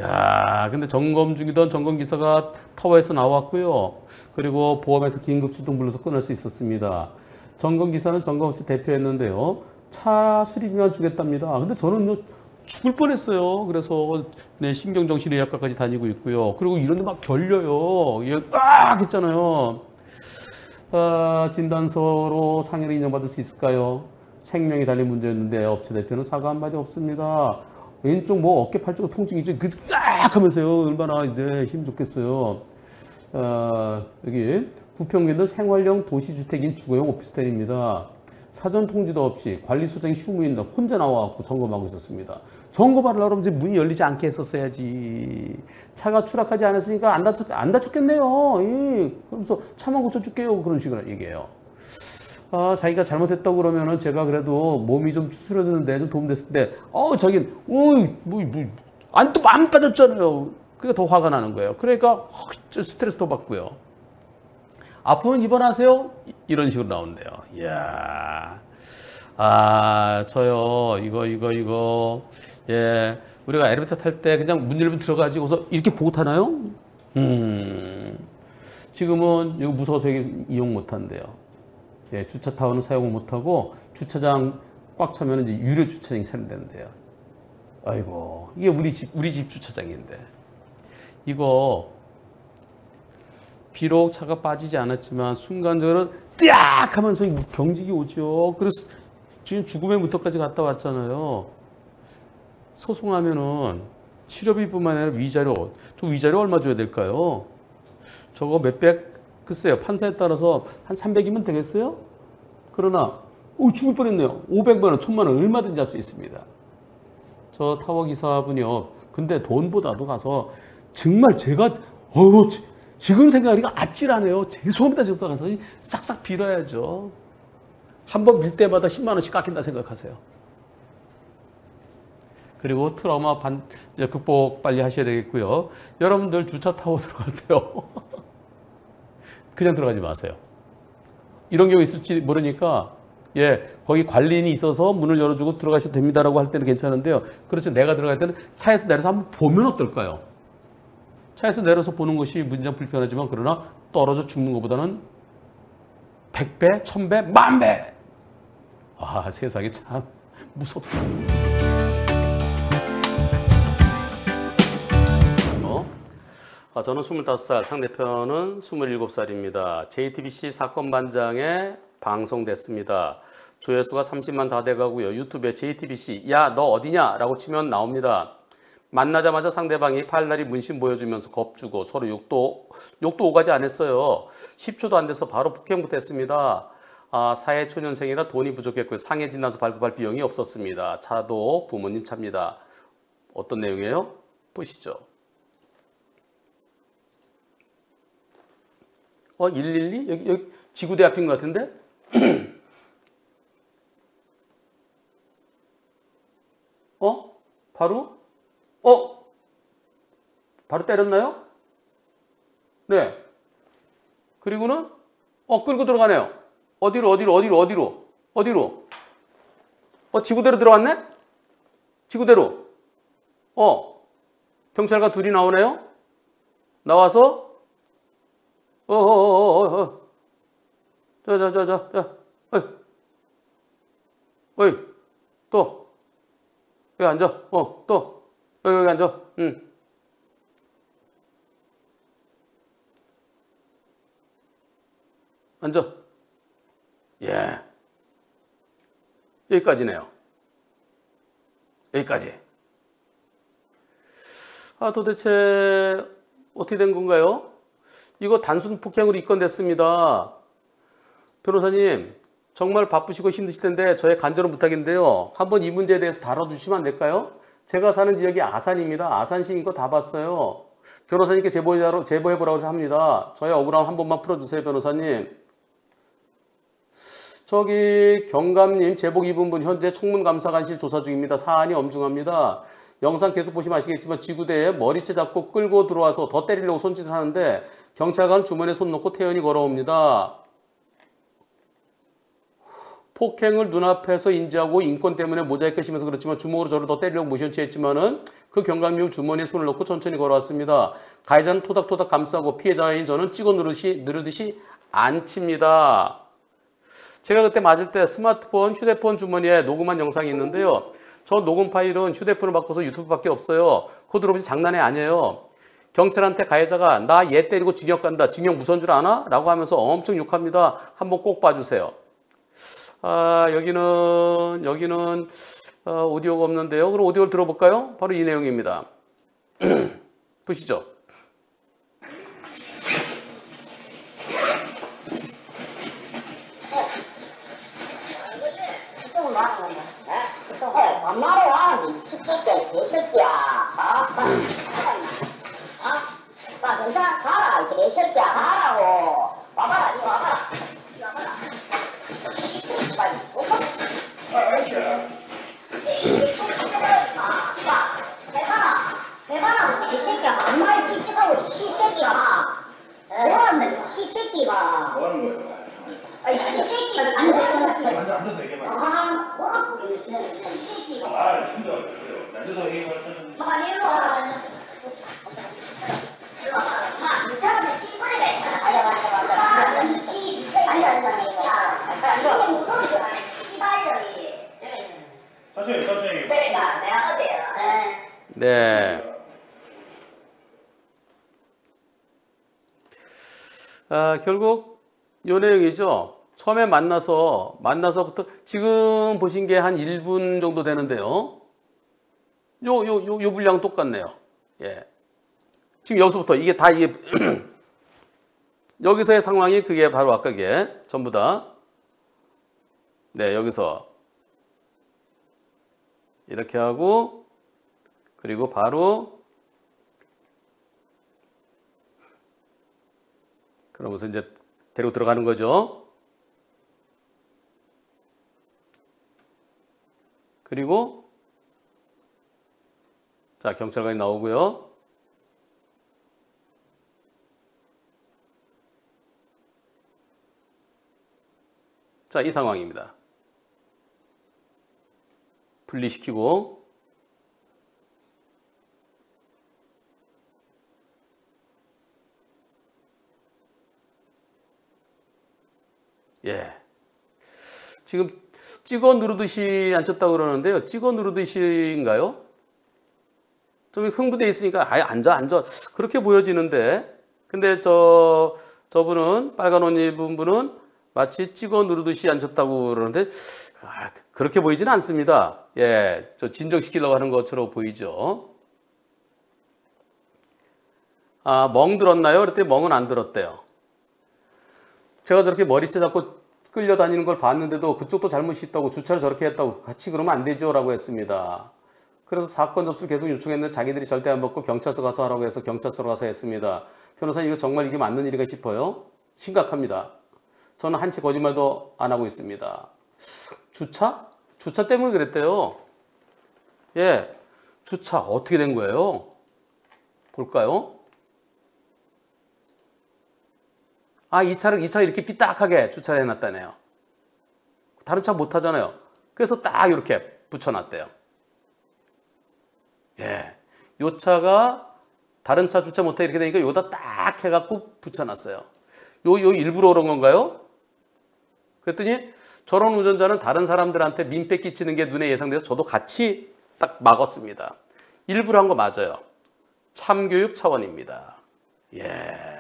야, 근데 점검 중이던 점검기사가 타워에서 나왔고요. 그리고 보험에서 긴급 출동 불러서 끊을 수 있었습니다. 점검기사는 점검업체 대표였는데요. 차 수리비만 주겠답니다. 근데 저는 죽을 뻔했어요. 그래서 신경정신의학과까지 다니고 있고요. 그리고 이런 데 막 결려요. 했잖아요. 진단서로 상해를 인정받을 수 있을까요? 생명이 달린 문제였는데 업체 대표는 사과 한마디 없습니다. 왼쪽 어깨 팔쪽 통증이 있죠. 하면서요. 얼마나 힘 좋겠어요. 여기 부평구에는 생활형 도시주택인 주거용 오피스텔입니다. 사전 통지도 없이 관리소장이 휴무인 날 혼자 나와갖고 점검하고 있었습니다. 점검하려고 그러면 이제 문이 열리지 않게 했었어야지. 차가 추락하지 않았으니까 안 다쳤겠네요. 그러면서 차만 고쳐줄게요. 그런 식으로 얘기해요. 자기가 잘못했다고 그러면은 제가 그래도 몸이 좀 추스려드는데 좀 도움됐을 때, 자기는, 안 빠졌잖아요. 그러니까 더 화가 나는 거예요. 그러니까 스트레스 더 받고요. 아프면 입원하세요? 이런 식으로 나온대요. 이야. 저요. 이거. 예. 우리가 엘리베이터 탈 때 그냥 문 열면 들어가지고서 이렇게 보고 타나요? 지금은 이거 무서워서 이용 못 한대요. 예, 주차 타워는 사용을 못 하고 주차장 꽉 차면 이제 유료 주차장이 차린다는데요. 아이고, 이게 우리 집 주차장인데. 이거 비록 차가 빠지지 않았지만 순간적으로 뜨악 하면서 경직이 오죠. 그래서 지금 죽음의 문턱까지 갔다 왔잖아요. 소송하면은 치료비뿐만 아니라 위자료. 저 위자료 얼마 줘야 될까요? 저거 몇백, 글쎄요. 판사에 따라서 한 300이면 되겠어요? 그러나 죽을 뻔했네요. 500만 원, 1000만 원 얼마든지 할 수 있습니다. 저 타워 기사분이요. 근데 돈보다도 가서 정말 제가 지금 생각하니까 아찔하네요. 죄송합니다. 저도 가서 싹싹 빌어야죠. 한 번 밀 때마다 10만 원씩 깎인다 생각하세요. 그리고 트라우마 이제 극복 빨리 하셔야 되겠고요. 여러분들 주차 타고 들어갈 때요. 그냥 들어가지 마세요. 이런 경우 있을지 모르니까 거기 관리인이 있어서 문을 열어주고 들어가셔도 됩니다라고 할 때는 괜찮은데요. 그렇죠. 내가 들어갈 때는 차에서 내려서 한번 보면 어떨까요? 차에서 내려서 보는 것이 문제는 불편하지만 그러나 떨어져 죽는 것보다는 100배, 1000배, 10,000배! 아, 세상에 참 무섭습니다. 저는 25살, 상대편은 27살입니다. JTBC 사건반장에 방송됐습니다. 조회수가 30만 다 돼가고요. 유튜브에 JTBC 야 너 어디냐? 라고 치면 나옵니다. 만나자마자 상대방이 팔다리 문신 보여주면서 겁주고 서로 욕도 오가지 안 했어요. 10초도 안 돼서 바로 폭행부터 했습니다. 사회초년생이라 돈이 부족했고요. 상해 지나서 발급할 비용이 없었습니다. 차도 부모님 차입니다. 어떤 내용이에요? 보시죠. 112? 여기 지구대 앞인 것 같은데? 바로? 바로 때렸나요? 네. 그리고는, 끌고 들어가네요. 어디로? 지구대로 들어왔네? 지구대로. 경찰관 둘이 나오네요? 나와서, 어이, 또, 여기 앉아, 또, 여기 앉아, 앉아. 예. 여기까지네요. 여기까지. 도대체 어떻게 된 건가요? 이거 단순 폭행으로 입건됐습니다. 변호사님, 정말 바쁘시고 힘드실 텐데 저의 간절한 부탁인데요. 한번 이 문제에 대해서 다뤄주시면 안 될까요? 제가 사는 지역이 아산입니다. 아산시 이거 다 봤어요. 변호사님께 제보해보라고 합니다. 저의 억울함 한 번만 풀어주세요, 변호사님. 저기 경감님 제복 입은 분 현재 청문감사관실 조사 중입니다. 사안이 엄중합니다. 영상 계속 보시면 아시겠지만 지구대에 머리채 잡고 끌고 들어와서 더 때리려고 손짓을 하는데 경찰관 주머니에 손 놓고 태연히 걸어옵니다. 폭행을 눈앞에서 인지하고 인권 때문에 모자이크 심해서 그렇지만 주먹으로 저를 더 때리려고 무시했지만은 그 경감님 주머니에 손을 넣고 천천히 걸어왔습니다. 가해자는 토닥토닥 감싸고 피해자인 저는 찍어 누르듯이 안 칩니다. 제가 그때 맞을 때 스마트폰, 휴대폰 주머니에 녹음한 영상이 있는데요. 저 녹음 파일은 휴대폰을 바꿔서 유튜브밖에 없어요. 그거 들어보면 장난이 아니에요. 경찰한테 가해자가 나 얘 때리고 징역 간다. 징역 무서운 줄 아나? 라고 하면서 엄청 욕합니다. 한번 꼭 봐주세요. 여기는 오디오가 없는데요. 그럼 오디오를 들어볼까요? 바로 이 내용입니다. 보시죠. 만나러 와, 니 시끼끼야, 개새끼야. 나 괜찮아? 가라, 개새끼야, 가라고. 와봐라, 니 와봐라. 대단하, 개새끼야. 만나에 찝찝하고, 시새끼야. 뭐하는 시새끼가. 뭐 하는 거예요? 아이, 시새끼가 앉아서. 앉아서 얘기해봐. 뭐라고 시새끼가. 힘들어요. 앉아서 얘기해봐. 봐봐, 일로 와. 일로 와봐. 마, 이차가면 시골이가 있잖아. 맞아. 앉아. 이게 무서운 줄 알아. 시발년이. 천천히. 그러니까, 내가 어때요? 네. 결국 요 내용이죠. 처음에 만나서부터 지금 보신 게 한 1분 정도 되는데요. 요 분량 똑같네요. 예. 지금 여기서부터 이게 여기서의 상황이 그게 바로 아까 게 전부 다. 네, 여기서 이렇게 하고 그리고 바로 그러면서 이제 데리고 들어가는 거죠. 그리고 자, 경찰관이 나오고요. 자, 이 상황입니다. 분리시키고 예. 지금 찍어 누르듯이 앉혔다고 그러는데요. 찍어 누르듯이인가요? 좀 흥분돼 있으니까 아예 앉아. 그렇게 보여지는데. 근데 저분은 빨간 옷 입은 분은 마치 찍어 누르듯이 앉혔다고 그러는데 그렇게 보이지는 않습니다. 예. 저 진정시키려고 하는 것처럼 보이죠. 아, 멍 들었나요? 그랬더니 멍은 안 들었대요. 제가 저렇게 머리채 잡고 끌려다니는 걸 봤는데도 그쪽도 잘못이 있다고 주차를 저렇게 했다고 같이 그러면 안 되죠 라고 했습니다. 그래서 사건 접수를 계속 요청했는데 자기들이 절대 안 받고 경찰서 가서 하라고 해서 경찰서로 가서 했습니다. 변호사님 이거 정말 이게 맞는 일인가 싶어요? 심각합니다. 저는 한 채 거짓말도 안 하고 있습니다. 주차? 주차 때문에 그랬대요. 예, 주차 어떻게 된 거예요? 볼까요? 아, 이 차 이렇게 삐딱하게 주차를 해놨다네요. 다른 차 못 타잖아요. 그래서 딱 이렇게 붙여놨대요. 예, 요 차가 다른 차 주차 못하게 이렇게 되니까 요다 딱 해갖고 붙여놨어요. 요 일부러 그런 건가요? 그랬더니 저런 운전자는 다른 사람들한테 민폐 끼치는 게 눈에 예상돼서 저도 같이 딱 막았습니다. 일부러 한 거 맞아요. 참교육 차원입니다. 예.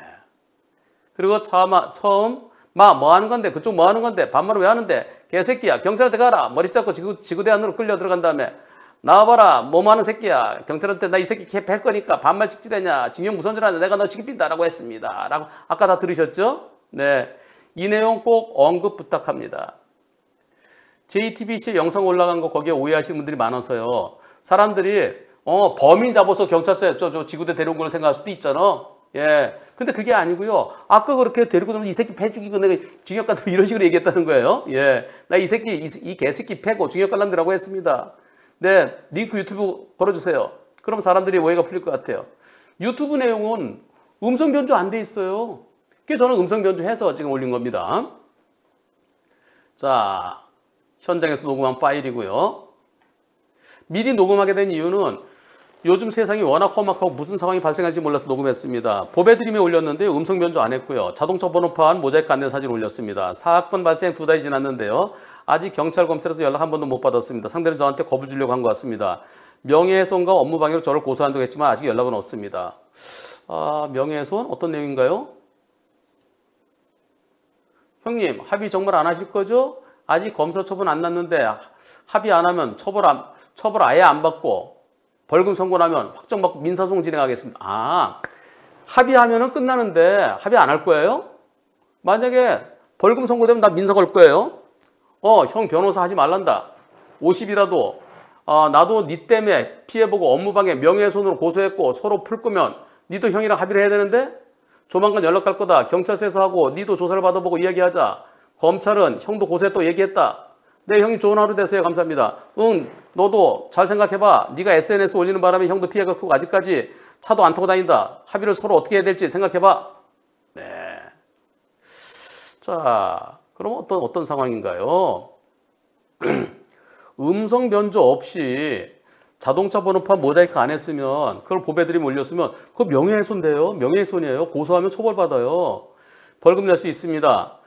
그리고 처음 뭐 하는 건데 그쪽 뭐 하는 건데 반말을 왜 하는데 개새끼야 경찰한테 가라 머리 잡고 지구대 안으로 끌려 들어간 다음에 나와봐라 뭐 하는 새끼야 경찰한테 나 이 새끼 팰 거니까 반말 직지되냐 징역 무선전하는데 내가 너 지키빈다라고 했습니다. 라고 아까 다 들으셨죠? 네, 이 내용 꼭 언급 부탁합니다. JTBC에 영상 올라간 거 거기에 오해하시는 분들이 많아서요. 사람들이 범인 잡아서 경찰서에 저 지구대 데려온 걸로 생각할 수도 있잖아. 예. 근데 그게 아니고요. 아까 그렇게 데리고 나면 이 새끼 패 죽이고 내가 징역 간다고 이런 식으로 얘기했다는 거예요. 예. 나 이 새끼, 이 개새끼 패고 징역 갈란다라고 했습니다. 네. 링크 유튜브 걸어주세요. 그럼 사람들이 오해가 풀릴 것 같아요. 유튜브 내용은 음성 변조 안 돼 있어요. 그래서 저는 음성 변조해서 지금 올린 겁니다. 자, 현장에서 녹음한 파일이고요. 미리 녹음하게 된 이유는 요즘 세상이 워낙 험악하고 무슨 상황이 발생할지 몰라서 녹음했습니다. 보배드림에 올렸는데요. 음성 변조 안 했고요. 자동차 번호판 모자이크 안 된 사진 올렸습니다. 사건 발생 2달이 지났는데요. 아직 경찰 검찰에서 연락 한 번도 못 받았습니다. 상대는 저한테 겁을 주려고 한 것 같습니다. 명예훼손과 업무방해로 저를 고소한다고 했지만 아직 연락은 없습니다. 아, 명예훼손? 어떤 내용인가요? 형님, 합의 정말 안 하실 거죠? 아직 검사 처분 안 났는데 합의 안 하면 처벌 아예 안 받고 벌금 선고나면 확정받고 민사소송 진행하겠습니다. 아, 합의하면은 끝나는데 합의 안 할 거예요? 만약에 벌금 선고되면 나 민사 걸 거예요? 형 변호사 하지 말란다. 50이라도 나도 니 때문에 피해보고 업무방해 명예훼손으로 고소했고 서로 풀 거면 니도 형이랑 합의를 해야 되는데 조만간 연락 갈 거다. 경찰서에서 하고 니도 조사를 받아보고 이야기하자. 검찰은 형도 고소했다고 얘기했다. 네, 형님 좋은 하루 되세요. 감사합니다. 응, 너도 잘 생각해봐. 네가 SNS 올리는 바람에 형도 피해가 크고 아직까지 차도 안 타고 다닌다. 합의를 서로 어떻게 해야 될지 생각해봐. 네. 자, 그럼 어떤 상황인가요? 음성 변조 없이 자동차 번호판 모자이크 안 했으면 그걸 보배드림 올렸으면 그거 명예훼손돼요. 명예훼손이에요. 고소하면 처벌받아요. 벌금 낼 수 있습니다.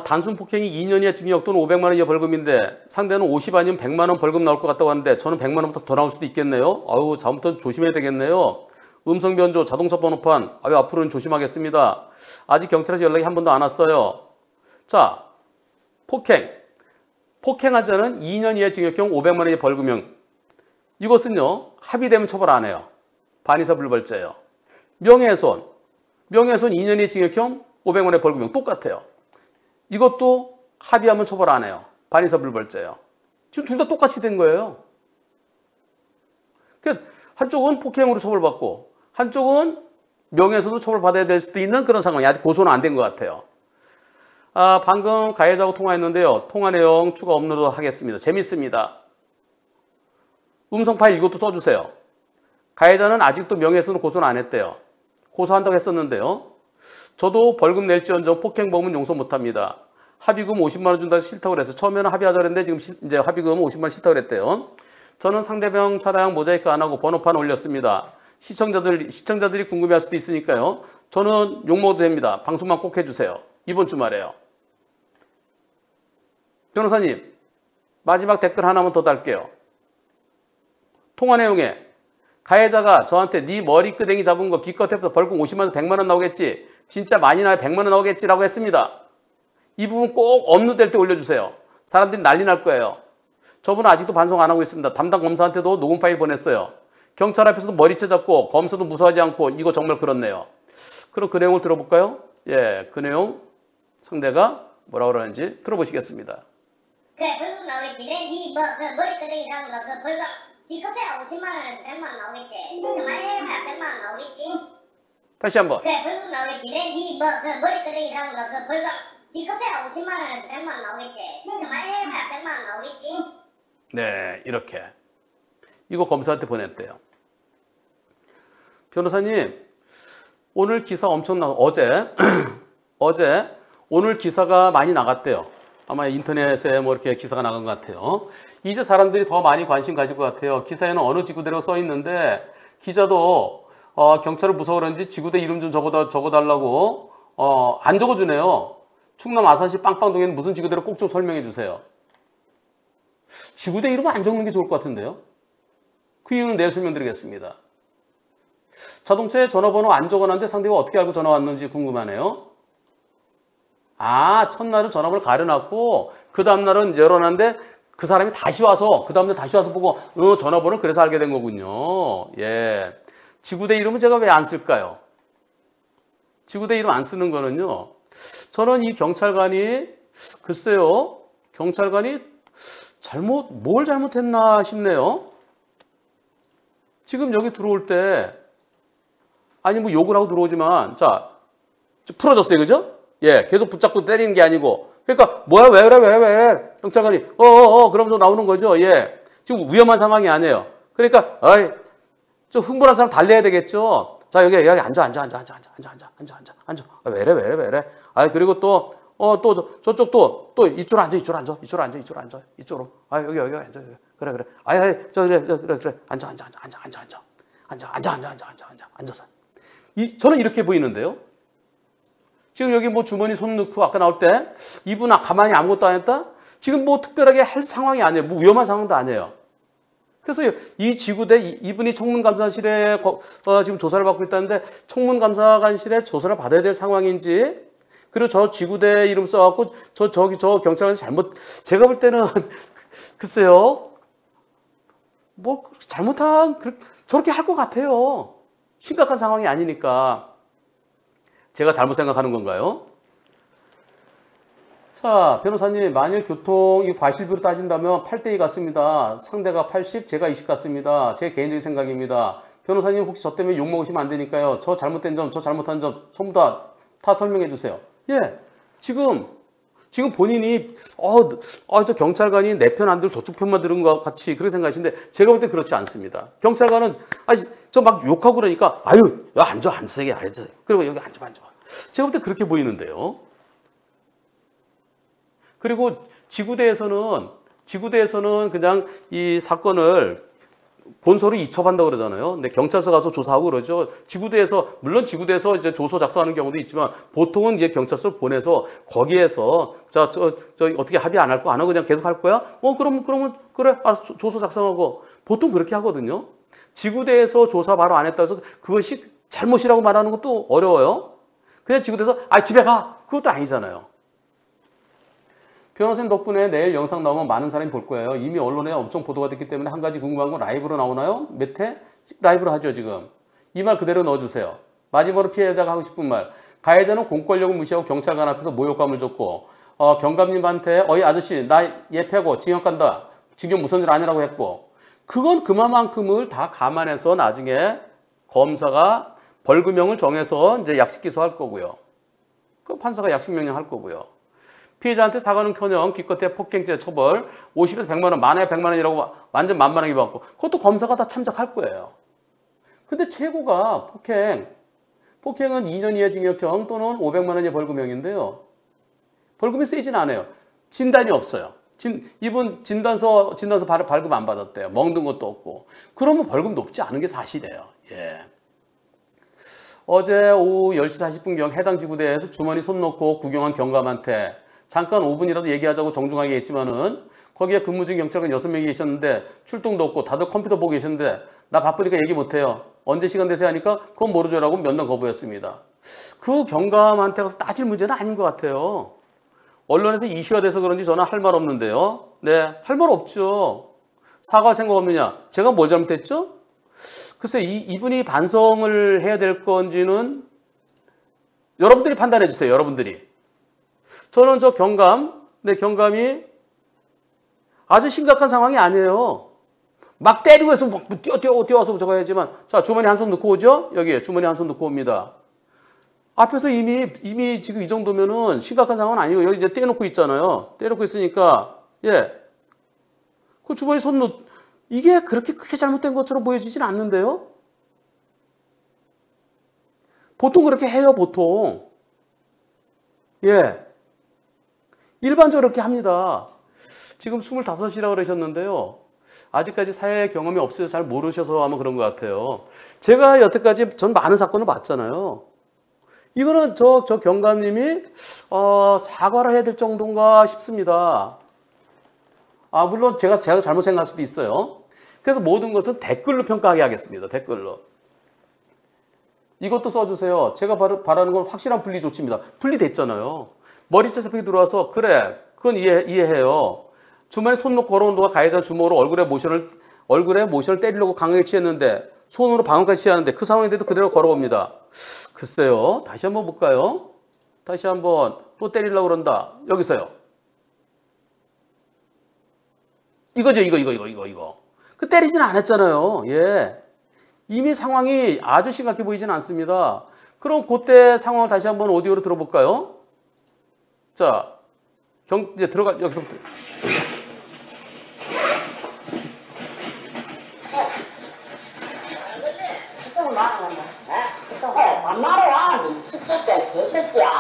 단순 폭행이 2년 이하 징역 또는 500만 원 이하 벌금인데 상대는 50 아니면 100만 원 벌금 나올 것 같다고 하는데 저는 100만 원부터 더 나올 수도 있겠네요. 아유, 다음부터 조심해야 되겠네요. 음성 변조, 자동차 번호판, 아유, 앞으로는 조심하겠습니다. 아직 경찰에서 연락이 한 번도 안 왔어요. 자, 폭행한 자는 2년 이하 징역형 500만 원 이하 벌금형. 이것은요, 합의되면 처벌 안 해요. 반의사 불벌죄예요. 명예훼손 2년 이하 징역형 500만 원의 벌금형 똑같아요. 이것도 합의하면 처벌 안 해요. 반의사 불벌죄예요. 지금 둘 다 똑같이 된 거예요. 그러니까 한쪽은 폭행으로 처벌받고 한쪽은 명예훼손으로 처벌받아야 될 수도 있는 그런 상황이 아직 고소는 안 된 것 같아요. 방금 가해자하고 통화했는데요. 통화 내용 추가 업로드 하겠습니다. 재밌습니다. 음성 파일 이것도 써주세요. 가해자는 아직도 명예훼손으로 고소는 안 했대요. 고소한다고 했었는데요. 저도 벌금 낼지언정 폭행범은 용서 못합니다. 합의금 50만 원 준다고 싫다고 그랬어요. 처음에는 합의하자 그랬는데 지금 이제 합의금 50만 원 싫다고 그랬대요. 저는 상대방 차량 모자이크 안 하고 번호판 올렸습니다. 시청자들이 궁금해할 수도 있으니까요. 저는 욕먹어도 됩니다. 방송만 꼭 해주세요. 이번 주말에요. 변호사님, 마지막 댓글 하나만 더 달게요. 통화 내용에 가해자가 저한테 네 머리끄댕이 잡은 거 기껏해서 벌금 50만에서 100만 원 나오겠지. 진짜 많이 나야 100만 원 나오겠지라고 했습니다. 이 부분 꼭 업로드될 때 올려주세요. 사람들이 난리 날 거예요. 저분은 아직도 반성 안 하고 있습니다. 담당 검사한테도 녹음 파일 보냈어요. 경찰 앞에서도 머리채 잡고 검사도 무서워하지 않고 이거 정말 그렇네요. 그럼 그 내용을 들어볼까요? 예, 그 내용 상대가 뭐라고 그러는지 들어보시겠습니다. 그래 벌금 나오겠지. 네 머리끄댕이 잡은 거 그 벌금 기껏해야 50만 원에서 100만 원 나오겠지. 진짜 많이 해봐야 100만 원 나오겠지. 다시 한번. 그래 벌금 나오겠지. 네 머리끄댕이 잡은 거 그 벌금 기껏해야 50만 원에서 100만 원 나오겠지. 진짜 많이 해봐야 100만 원 나오겠지. 네, 이렇게. 이거 검사한테 보냈대요. 변호사님, 오늘 기사 엄청 어제 오늘 기사가 많이 나갔대요. 아마 인터넷에 뭐 이렇게 기사가 나간 것 같아요. 이제 사람들이 더 많이 관심 가질 것 같아요. 기사에는 어느 지구대로 써 있는데 기자도 경찰을 무서워 그런지 지구대 이름 좀 적어달라고 안 적어주네요. 충남 아산시 빵빵동에는 무슨 지구대로 꼭 좀 설명해 주세요. 지구대 이름 안 적는 게 좋을 것 같은데요. 그 이유는 내가 설명드리겠습니다. 자동차에 전화번호 안 적어놨는데 상대가 어떻게 알고 전화 왔는지 궁금하네요. 아, 첫날은 전화번호를 가려놨고 그 다음날은 열어놨는데 그 사람이 다시 와서 그 다음날 다시 와서 보고 전화번호를 그래서 알게 된 거군요. 예, 지구대 이름은 제가 왜 안 쓸까요? 지구대 이름 안 쓰는 거는요. 저는 이 경찰관이 글쎄요. 경찰관이 뭘 잘못했나 싶네요. 지금 여기 들어올 때 아니 뭐 욕을 하고 들어오지만 자 풀어졌어요, 그죠? 예, 계속 붙잡고 때리는 게 아니고 그러니까 뭐야 왜 그래 경찰관이 그러면서 나오는 거죠. 예, 지금 위험한 상황이 아니에요. 그러니까 좀 흥분한 사람 달래야 되겠죠. 자 여기 앉아. 왜 이래? 그리고 또 저쪽도 또 이쪽으로 앉아. 이쪽으로. 여기 앉아. 그래. 그래. 앉아서. 저는 이렇게 보이는데요. 지금 여기 뭐 주머니 손 넣고 아까 나올 때 이분 가만히 아무것도 안 했다? 지금 뭐 특별하게 할 상황이 아니에요. 뭐 위험한 상황도 아니에요. 그래서 이 지구대 이분이 청문감사실에 지금 조사를 받고 있다는데 청문감사관실에 조사를 받아야 될 상황인지 그리고 저 지구대 이름 써갖고 저 경찰관이 잘못 제가 볼 때는 글쎄요 뭐 잘못한 저렇게 할 것 같아요. 심각한 상황이 아니니까 제가 잘못 생각하는 건가요? 자, 변호사님, 만일 교통이 과실비로 따진다면 8대2 같습니다. 상대가 80, 제가 20 같습니다. 제 개인적인 생각입니다. 변호사님 혹시 저 때문에 욕먹으시면 안 되니까요. 저 잘못된 점, 저 잘못한 점 전부 다 설명해 주세요. 예, 지금 본인이 저 경찰관이 내 편 안 들고 저쪽 편만 들은 것 같이 그렇게 생각하시는데 제가 볼 때 그렇지 않습니다. 경찰관은 저 막 욕하고 그러니까 야 앉아 세게 앉아. 그리고 여기 앉아. 제가 볼 때 그렇게 보이는데요. 그리고 지구대에서는 그냥 이 사건을 본서로 이첩한다고 그러잖아요. 근데 경찰서 가서 조사하고 그러죠. 물론 지구대에서 이제 조서 작성하는 경우도 있지만 보통은 이제 경찰서 보내서 거기에서 저 어떻게 합의 안 할 거 안 하고 그냥 계속 할 거야? 그러면 그래. 조서 작성하고 보통 그렇게 하거든요. 지구대에서 조사 바로 안 했다고 해서 그것이 잘못이라고 말하는 것도 어려워요. 그냥 지구대에서 집에 가. 그것도 아니잖아요. 변호사님 덕분에 내일 영상 나오면 많은 사람이 볼 거예요. 이미 언론에 엄청 보도가 됐기 때문에 한 가지 궁금한 건 라이브로 나오나요? 몇 회? 라이브로 하죠 지금. 이 말 그대로 넣어주세요. 마지막으로 피해자가 하고 싶은 말. 가해자는 공권력을 무시하고 경찰관 앞에서 모욕감을 줬고 경감님한테 아저씨 나 얘 패고 징역 간다. 징역 무슨 일 아니라고 했고 그건 그만큼을 다 감안해서 나중에 검사가 벌금형을 정해서 이제 약식 기소할 거고요. 그 판사가 약식 명령 할 거고요. 피해자한테 사과는커녕 기껏해 폭행죄 처벌 50에서 100만 원, 많아야 100만 원이라고 완전 만만하게 받고 그것도 검사가 다 참작할 거예요. 근데 최고가 폭행은 2년 이하 징역형 또는 500만 원 이하 벌금형인데요. 벌금이 세진 않아요. 진단이 없어요. 이분 진단서 발급 안 받았대요. 멍든 것도 없고. 그러면 벌금 높지 않은 게 사실이에요. 예. 어제 오후 10시 40분경 해당 지구대에서 주머니 손 놓고 구경한 경감한테 잠깐 5분이라도 얘기하자고 정중하게 했지만은 거기에 근무 중 경찰관 6명이 계셨는데 출동도 없고 다들 컴퓨터 보고 계셨는데 나 바쁘니까 얘기 못해요. 언제 시간 되세요 하니까 그건 모르죠라고 면담 거부했습니다. 그 경감한테 가서 따질 문제는 아닌 것 같아요. 언론에서 이슈가 돼서 그런지 저는 할 말 없는데요. 네, 할 말 없죠. 사과할 생각 없느냐? 제가 뭘 잘못했죠? 글쎄 이분이 반성을 해야 될 건지는 여러분들이 판단해 주세요. 여러분들이. 저는 저 경감이 아주 심각한 상황이 아니에요. 막 때리고 해서 막 뛰어와서 저거 해야지만 자 주머니 한 손 넣고 오죠? 여기에 주머니 한 손 넣고 옵니다. 앞에서 이미 지금 이 정도면은 심각한 상황은 아니고 여기 이제 떼놓고 있잖아요. 떼놓고 있으니까 예, 그 주머니 손 이게 그렇게 크게 잘못된 것처럼 보여지진 않는데요. 보통 그렇게 해요, 보통. 예, 일반적으로 그렇게 합니다. 지금 25이라고 그러셨는데요. 아직까지 사회 경험이 없어서 잘 모르셔서 아마 그런 것 같아요. 제가 여태까지 전 많은 사건을 봤잖아요. 이거는 저 경감님이 사과를 해야 될 정도인가 싶습니다. 물론 제가 잘못 생각할 수도 있어요. 그래서 모든 것은 댓글로 평가하게 하겠습니다. 댓글로. 이것도 써주세요. 제가 바라는 건 확실한 분리 조치입니다. 분리됐잖아요. 머리채 잡히게 들어와서 그래, 그건 이해해요. 주머니에 손 놓고 걸어온 동안 가해자 주먹으로 얼굴에 모션을 때리려고 강하게 취했는데 손으로 방울까지 취하는데 그 상황인데도 그대로 걸어옵니다. 글쎄요. 다시 한번 볼까요? 다시 한번 또 때리려고 그런다. 여기서요. 이거죠. 이거. 그 때리진 않았잖아요. 예. 이미 상황이 아주 심각해 보이진 않습니다. 그럼 그때 상황을 다시 한번 오디오로 들어볼까요? 자, 이제 여기서부터. 만나러 와, 니 시키게 개새끼야.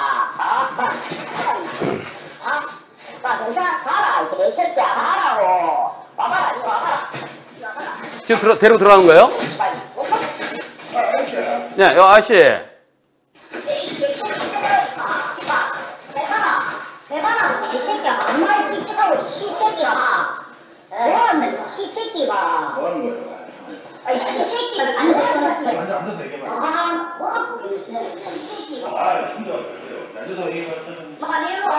괜찮아, 가라, 개새끼야, 가라고. 와봐라, 이거 와봐라. 지금 데리고 들어가는 거예요? 네, 여 아저씨. 대단하, 개새끼야, 만나이 찌찌하고 시새끼야. 뭐하는 시새끼가. 뭐 하는 거예요? 아이 시새끼 앉아서 앉아서 얘기해봐. 뭐라고 시새끼가. 힘들어. 앉아서 얘기해봐. 일로 와.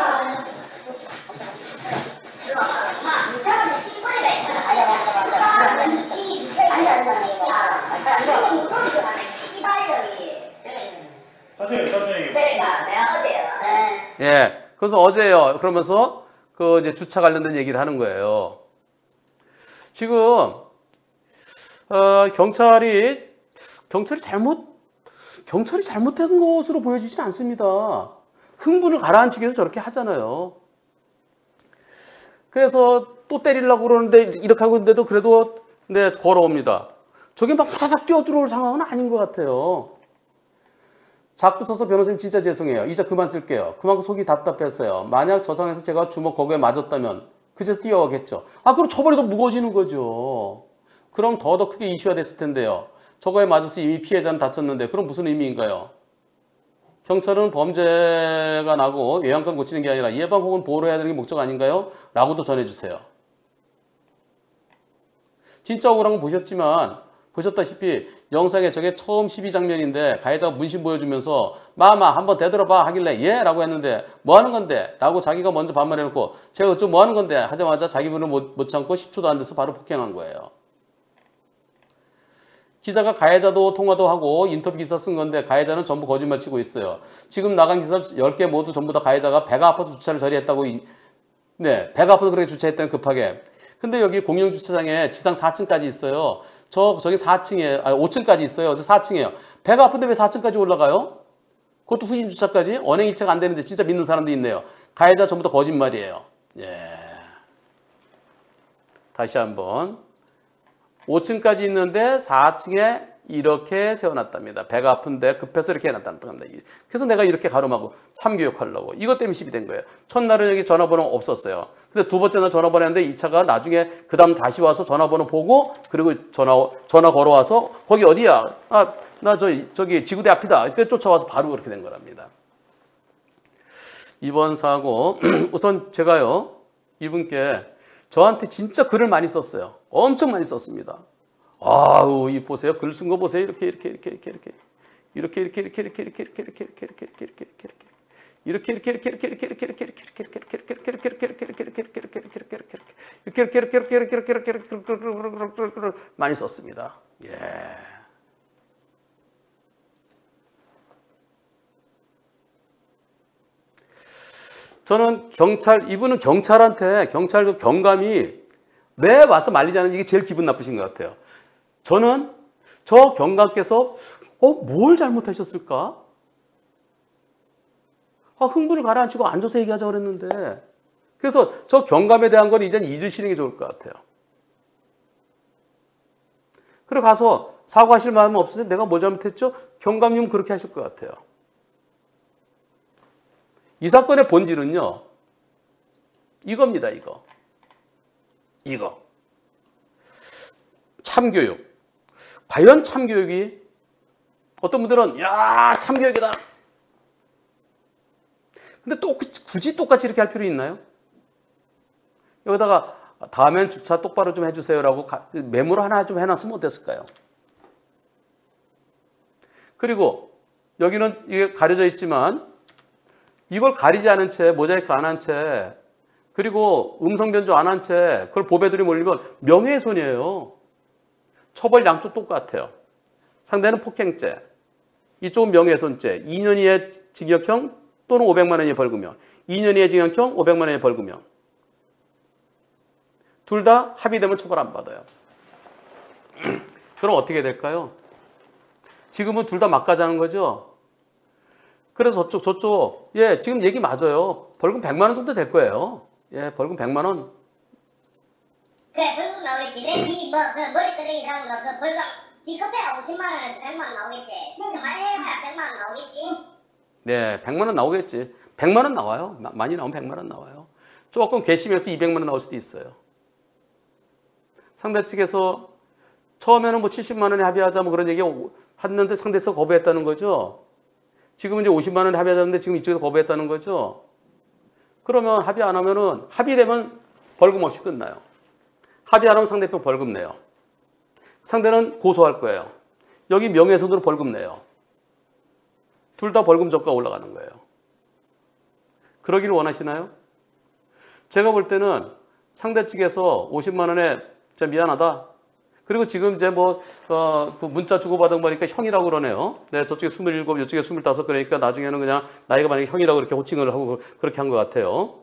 이차가 시골이가 있잖아. 예, 그래서 어제요. 그러면서 그 이제 주차 관련된 얘기를 하는 거예요. 지금 경찰이 잘못된 것으로 보여지진 않습니다. 흥분을 가라앉히기 위해서 저렇게 하잖아요. 그래서 또 때리려고 그러는데 이렇게 하고 있는데도 그래도 네, 걸어옵니다. 저게 막 후다닥 뛰어 들어올 상황은 아닌 것 같아요. 자꾸 써서 변호사님 진짜 죄송해요. 이제 그만 쓸게요. 그만큼 속이 답답했어요. 만약 저 상황에서 제가 주먹 거기에 맞았다면 그저 뛰어가겠죠. 그럼 처벌이 더 무거워지는 거죠. 그럼 더 크게 이슈가 됐을 텐데요. 저거에 맞아서 이미 피해자는 다쳤는데 그럼 무슨 의미인가요? 경찰은 범죄가 나고 외양간 고치는 게 아니라 예방 혹은 보호를 해야 되는 게 목적 아닌가요? 라고도 전해주세요. 진짜 억울한 거 보셨다시피 영상에 저게 처음 시비 장면인데 가해자가 문신 보여주면서 마마 한번 되돌아봐 하길래 예? 라고 했는데 뭐 하는 건데? 라고 자기가 먼저 반말해놓고 제가 어쩌 뭐 하는 건데? 하자마자 자기 분을 못 참고 10초도 안 돼서 바로 폭행한 거예요. 기자가 가해자도 통화도 하고 인터뷰 기사 쓴 건데 가해자는 전부 거짓말 치고 있어요. 지금 나간 기사 10개 모두 전부 다 가해자가 배가 아파서 주차를 저리했다고 네, 배가 아파서 그렇게 주차했다는 급하게. 근데 여기 공영 주차장에 지상 4층까지 있어요. 저기 4층에 5층까지 있어요. 저 4층이에요. 배가 아픈데 왜 4층까지 올라가요? 그것도 후진 주차까지 언행 일체가 안 되는데 진짜 믿는 사람도 있네요. 가해자 전부 다 거짓말이에요. 예. 다시 한번 5층까지 있는데 4층에 이렇게 세워놨답니다. 배가 아픈데 급해서 이렇게 해놨다는 겁니다. 그래서 내가 이렇게 가름하고 참교육하려고 이것 때문에 시비된 거예요. 첫날은 여기 전화번호 없었어요. 근데 두 번째 날 전화번호 했는데 이 차가 나중에 그 다음 다시 와서 전화번호 보고 그리고 전화 걸어와서 거기 어디야? 아, 나 저기 지구대 앞이다. 이렇게 쫓아와서 바로 그렇게 된 거랍니다. 이번 사고 우선 제가요 이분께 저한테 진짜 글을 많이 썼어요. 엄청 많이 썼습니다. 아우 이 보세요. 글 쓴 거 보세요. 이렇게 많이 썼습니다. 예. 저는 이분은 경찰 경감이 왜 와서 말리지 않은 이게 제일 기분 나쁘신 것 같아요. 저는 저 경감께서 뭘 잘못하셨을까? 흥분을 가라앉히고 앉아서 얘기하자고 그랬는데 그래서 저 경감에 대한 건 이제는 잊으시는 게 좋을 것 같아요. 그리고 가서 사과하실 마음은 없으세요? 내가 뭐 잘못했죠? 경감님은 그렇게 하실 것 같아요. 이 사건의 본질은요. 이겁니다. 이거. 참교육. 과연 참교육이 어떤 분들은 야 참교육이다. 근데 또 굳이 똑같이 이렇게 할 필요 있나요? 여기다가 다음엔 주차 똑바로 좀 해주세요라고 메모를 하나 좀 해놨으면 어땠을까요? 그리고 여기는 이게 가려져 있지만 이걸 가리지 않은 채 모자이크 안 한 채 그리고 음성 변조 안 한 채 그걸 보배들이 몰리면 명예훼손이에요. 처벌 양쪽 똑같아요. 상대는 폭행죄, 이쪽은 명예훼손죄, 2년 이하의 징역형 또는 500만 원 이하의 벌금형, 2년 이하의 징역형, 500만 원 이하의 벌금형. 둘 다 합의되면 처벌 안 받아요. 그럼 어떻게 될까요? 지금은 둘 다 막가자는 거죠. 그래서 저쪽 예 지금 얘기 맞아요. 벌금 100만 원 정도 될 거예요. 예 벌금 100만 원. 그래 벌금 나오겠지. 내 머리끄댕이 잡은 거 그 벌금 기껏해야 50만 원에서 100만 원 나오겠지. 진짜 많이 해봐야 100만 원 나오겠지. 네 100만 원 나오겠지. 100만 원 나와요. 많이 나오면 100만 원 나와요. 조금 괘씸해서 200만 원 나올 수도 있어요. 상대 측에서 처음에는 뭐 70만 원에 합의하자 뭐 그런 얘기 했는데 상대에서 거부했다는 거죠. 지금 이제 50만 원에 합의하자는데 지금 이쪽에서 거부했다는 거죠. 그러면 합의 안 하면은 합의되면 벌금 없이 끝나요. 합의 안 하면 상대편 벌금 내요. 상대는 고소할 거예요. 여기 명예훼손으로 벌금 내요. 둘 다 벌금 적가 올라가는 거예요. 그러기를 원하시나요? 제가 볼 때는 상대 측에서 50만 원에 진짜 미안하다. 그리고 지금 이제 그 문자 주고받은 거니까 형이라고 그러네요. 네, 저쪽에 27, 이쪽에 25 그러니까 나중에는 그냥 나이가 만약에 형이라고 이렇게 호칭을 하고 그렇게 한 것 같아요.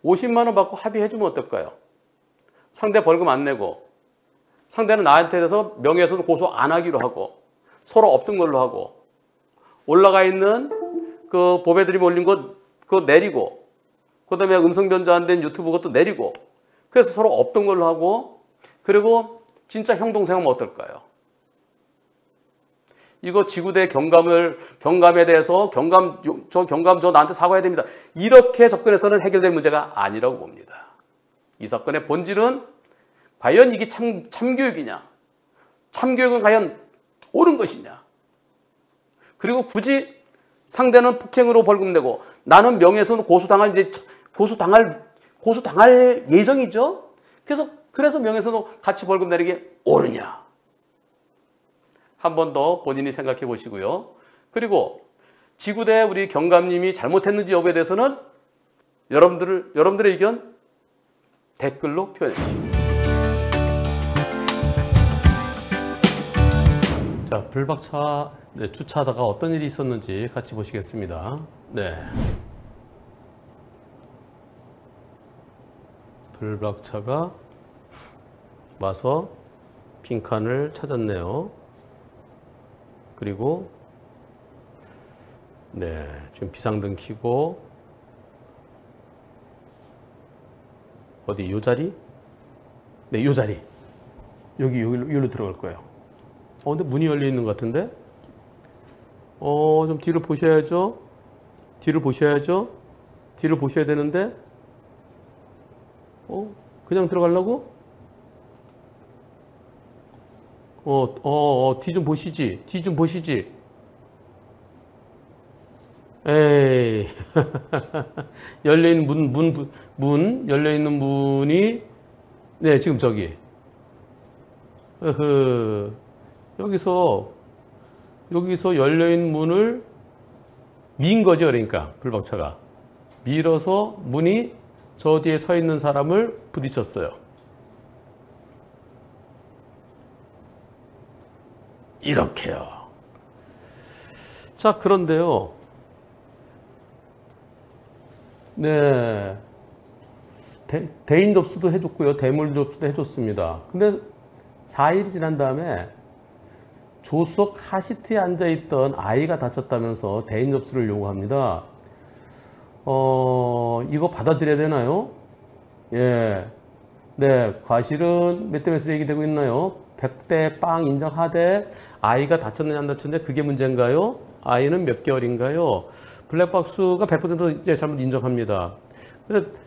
50만 원 받고 합의해주면 어떨까요? 상대 벌금 안 내고 상대는 나한테 대해서 명예훼손 고소 안 하기로 하고 서로 없던 걸로 하고 올라가 있는 그 보배들이 올린 것 그거 내리고 그다음에 음성 변조 안 된 유튜브 것도 내리고 그래서 서로 없던 걸로 하고 그리고 진짜 형 동생하면 어떨까요? 이거 지구대 경감에 대해서 경감 저 나한테 사과해야 됩니다. 이렇게 접근해서는 해결될 문제가 아니라고 봅니다. 이 사건의 본질은 과연 이게 참교육이냐? 참교육은 과연 옳은 것이냐? 그리고 굳이 상대는 폭행으로 벌금 내고 나는 명예훼손 고소당할 예정이죠. 그래서 명예훼손으로 같이 벌금 내리게 옳으냐? 한 번 더 본인이 생각해 보시고요. 그리고 지구대 우리 경감님이 잘못했는지 여부에 대해서는 여러분들의 의견 댓글로 표현해 주십시오. 자, 불박차 주차하다가 어떤 일이 있었는지 같이 보시겠습니다. 네. 불박차가 와서 빈칸을 찾았네요. 그리고 네, 지금 비상등 켜고 어디 요 자리? 네, 요 자리. 여기로 들어갈 거예요. 근데 문이 열려 있는 것 같은데? 좀 뒤를 보셔야죠. 뒤를 보셔야죠. 뒤를 보셔야 되는데, 그냥 들어가려고? 뒤 좀 보시지. 뒤 좀 보시지. 에이. 열려있는 열려있는 문이, 네, 지금 저기. 여기서 열려있는 문을 민 거죠. 그러니까, 불박차가. 밀어서 문이 저 뒤에 서 있는 사람을 부딪혔어요. 이렇게요. 자, 그런데요. 네. 대인 접수도 해줬고요. 대물 접수도 해줬습니다. 근데 4일이 지난 다음에 조수석 카시트에 앉아있던 아이가 다쳤다면서 대인 접수를 요구합니다. 이거 받아들여야 되나요? 예. 네. 과실은 몇 대 몇으로 얘기되고 있나요? 100대 빵 인정하되 아이가 다쳤느냐 안 다쳤느냐 그게 문제인가요? 아이는 몇 개월인가요? 블랙박스가 100% 이제 잘못 인정합니다.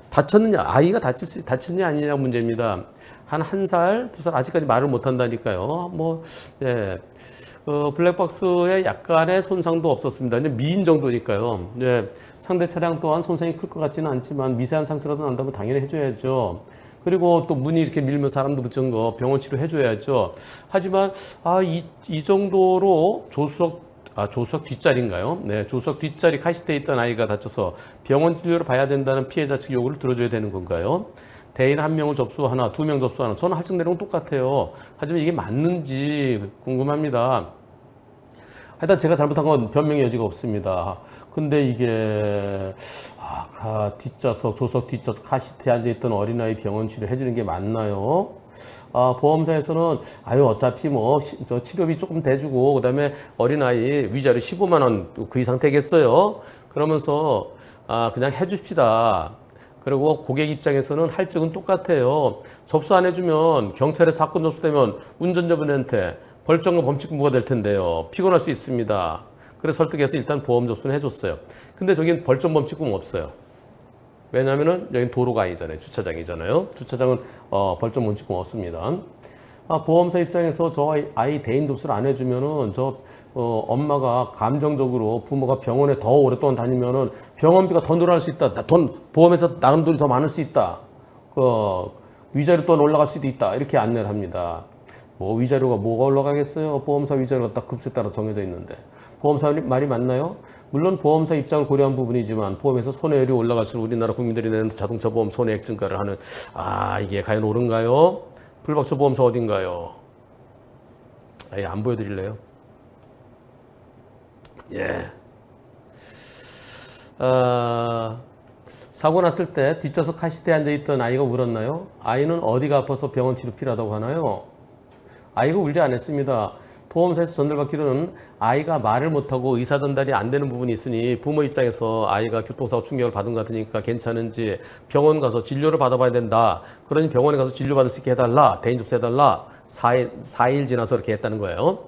다쳤느냐, 아이가 다쳤느냐 아니냐 문제입니다. 한 살, 2살 아직까지 말을 못 한다니까요. 예. 블랙박스에 약간의 손상도 없었습니다. 이제 미인 정도니까요. 예. 상대 차량 또한 손상이 클 것 같지는 않지만 미세한 상처라도 난다면 당연히 해줘야죠. 그리고 또 문이 이렇게 밀면 사람도 붙은 거 병원 치료 해줘야죠. 하지만 이 정도로 조수석 뒷자리인가요? 네, 조수석 뒷자리 카시트에 있던 아이가 다쳐서 병원 진료를 봐야 된다는 피해자 측 요구를 들어줘야 되는 건가요? 대인 1명을 접수하나, 2명 접수하나, 저는 할증 내용은 똑같아요. 하지만 이게 맞는지 궁금합니다. 하여튼 제가 잘못한 건 변명의 여지가 없습니다. 근데 이게 뒷좌석, 조석 뒷좌석 카시트에 앉아있던 어린아이 병원 치료 해주는 게 맞나요? 보험사에서는 어차피 저 치료비 조금 대주고 그다음에 어린아이 위자료 15만 원 그 이상 되겠어요. 그러면서 그냥 해줍시다. 그리고 고객 입장에서는 할증은 똑같아요. 접수 안 해주면 경찰에 사건 접수되면 운전자분한테 벌점과 범칙 부과가 될 텐데요. 피곤할 수 있습니다. 그래서 설득해서 일단 보험 접수는 해줬어요. 근데 저긴 벌점 범칙금 없어요. 왜냐하면은 여긴 도로가 아니잖아요. 주차장이잖아요. 주차장은 벌점 범칙금 없습니다. 보험사 입장에서 저 아이 대인 접수를 안 해주면은 엄마가 감정적으로 부모가 병원에 더 오랫동안 다니면은 병원비가 더 늘어날 수 있다. 보험에서 나간 돈이 더 많을 수 있다. 위자료 또한 올라갈 수도 있다. 이렇게 안내를 합니다. 위자료가 뭐가 올라가겠어요? 보험사 위자료가 딱 급수에 따라 정해져 있는데. 보험사 말이 맞나요? 물론 보험사 입장을 고려한 부분이지만 보험에서 손해율이 올라갈수록 우리나라 국민들이 내는 자동차 보험 손해액 증가를 하는 이게 과연 옳은가요? 불박차 보험사 어딘가요? 아예 안 보여드릴래요? 예. 사고 났을 때 뒷좌석 카시트에 앉아있던 아이가 울었나요? 아이는 어디가 아파서 병원 치료 필요하다고 하나요? 아이가 울지 않았습니다. 보험사에서 전달받기로는 아이가 말을 못하고 의사 전달이 안 되는 부분이 있으니 부모 입장에서 아이가 교통사고 충격을 받은 것 같으니까 괜찮은지 병원 가서 진료를 받아봐야 된다. 그러니 병원에 가서 진료받을 수 있게 해달라. 대인 접수해달라. 4일 지나서 이렇게 했다는 거예요.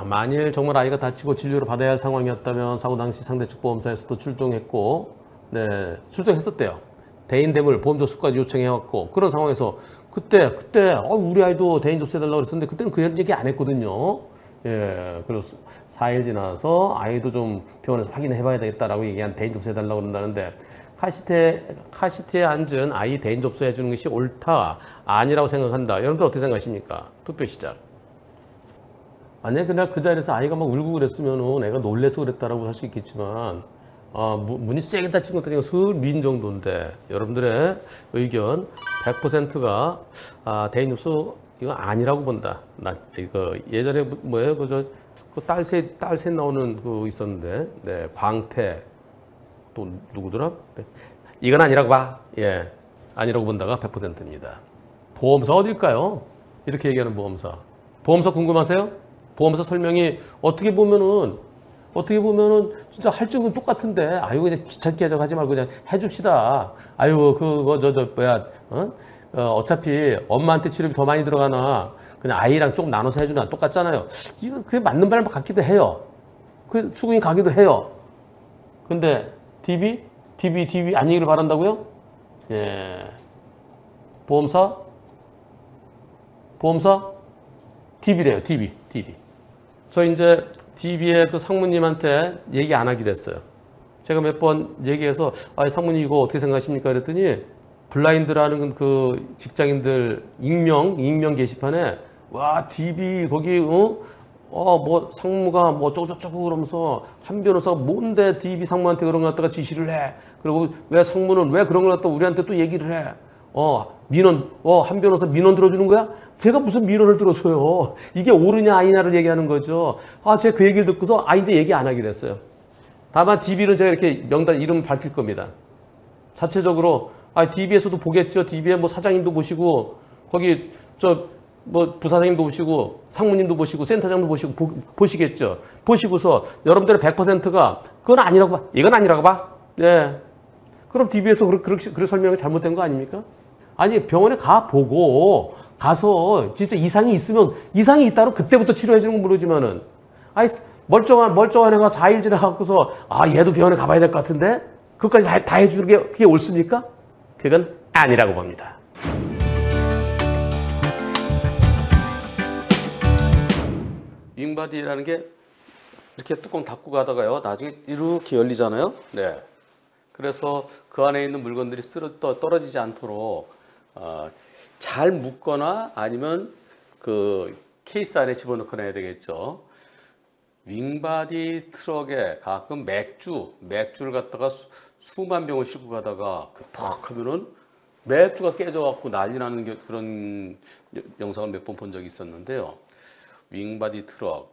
만일 정말 아이가 다치고 진료를 받아야 할 상황이었다면 사고 당시 상대측 보험사에서도 출동했고, 네, 출동했었대요. 대인 대물 보험 접수까지 요청해왔고 그런 상황에서 그때 우리 아이도 대인 접수해달라고 그랬었는데 그때는 그런 얘기 안 했거든요. 예, 그래서 4일 지나서 아이도 좀 병원에서 확인해봐야 되겠다라고 얘기한 대인 접수해달라고 그런다는데 카시트에 앉은 아이 대인 접수해주는 것이 옳다, 아니라고 생각한다. 여러분들 어떻게 생각하십니까? 투표 시작. 만약에 그날 그 자리에서 아이가 막 울고 그랬으면은 애가 놀래서 그랬다라고 할 수 있겠지만 문이 세게 닫힌 것들이 슬 민 정도인데 여러분들의 의견 100%가 대인 접수 이거 아니라고 본다. 이거 예전에 뭐예요? 그 딸셋 나오는 그 있었는데, 네, 광태 또 누구더라? 네. 이건 아니라고 봐. 예, 아니라고 본다가 100%입니다. 보험사 어딜까요? 이렇게 얘기하는 보험사. 보험사 궁금하세요? 보험사 설명이 어떻게 보면은 어떻게 보면은 진짜 할 적은 똑같은데 아유 그냥 귀찮게 하지 말고 그냥 해줍시다. 아유 그거 뭐야 어차피 엄마한테 치료비 더 많이 들어가나 그냥 아이랑 조금 나눠서 해주나 똑같잖아요. 이거 그게 맞는 말 같기도 해요. 그 수긍이 가기도 해요. 근데 DB 아니기를 바란다고요? 예. 보험사 DB래요. DB. 저 이제 DB의 그 상무님한테 얘기 안 하기로 했어요. 제가 몇 번 얘기해서 상무님 이거 어떻게 생각하십니까? 그랬더니 블라인드라는 그 직장인들 익명 게시판에 와 DB 거기 뭐 상무가 뭐 어쩌고저쩌고 그러면서 한 변호사가 뭔데 DB 상무한테 그런 거 갖다가 지시를 해. 그리고 왜 상무는 왜 그런 걸 갖다 우리한테 또 얘기를 해. 민원 한 변호사 민원 들어주는 거야? 제가 무슨 민원을 들어줘요. 이게 옳으냐 아니냐를 얘기하는 거죠. 제가 그 얘기를 듣고서 이제 얘기 안 하기로 했어요. 다만 DB는 제가 이렇게 명단 이름 밝힐 겁니다. 자체적으로 DB에서도 보겠죠. DB에 뭐 사장님도 보시고 거기 뭐 부사장님도 보시고 상무님도 보시고 센터장도 보시고 보시겠죠. 보시고서 여러분들의 100%가 그건 아니라고 봐. 이건 아니라고 봐. 네. 그럼 DB에서 그렇게 설명이 잘못된 거 아닙니까? 아니 병원에 가서 진짜 이상이 있으면 이상이 있다로 그때부터 치료해 주는 건 모르지만은 멀쩡한 애가 4일 지나갖고서 얘도 병원에 가봐야 될 것 같은데 그것까지 다 해주는 게 그게 옳습니까? 그건 아니라고 봅니다. 윙바디라는 게 이렇게 뚜껑 닫고 가다가요 나중에 이렇게 열리잖아요. 네. 그래서 그 안에 있는 물건들이 떨어지지 않도록 잘 묶거나 아니면 그 케이스 안에 집어넣거나 해야 되겠죠. 윙바디 트럭에 가끔 맥주를 갖다가 수만 병을 싣고 가다가 퍽 하면은 맥주가 깨져갖고 난리 나는 그런 영상을 몇 번 본 적이 있었는데요. 윙바디 트럭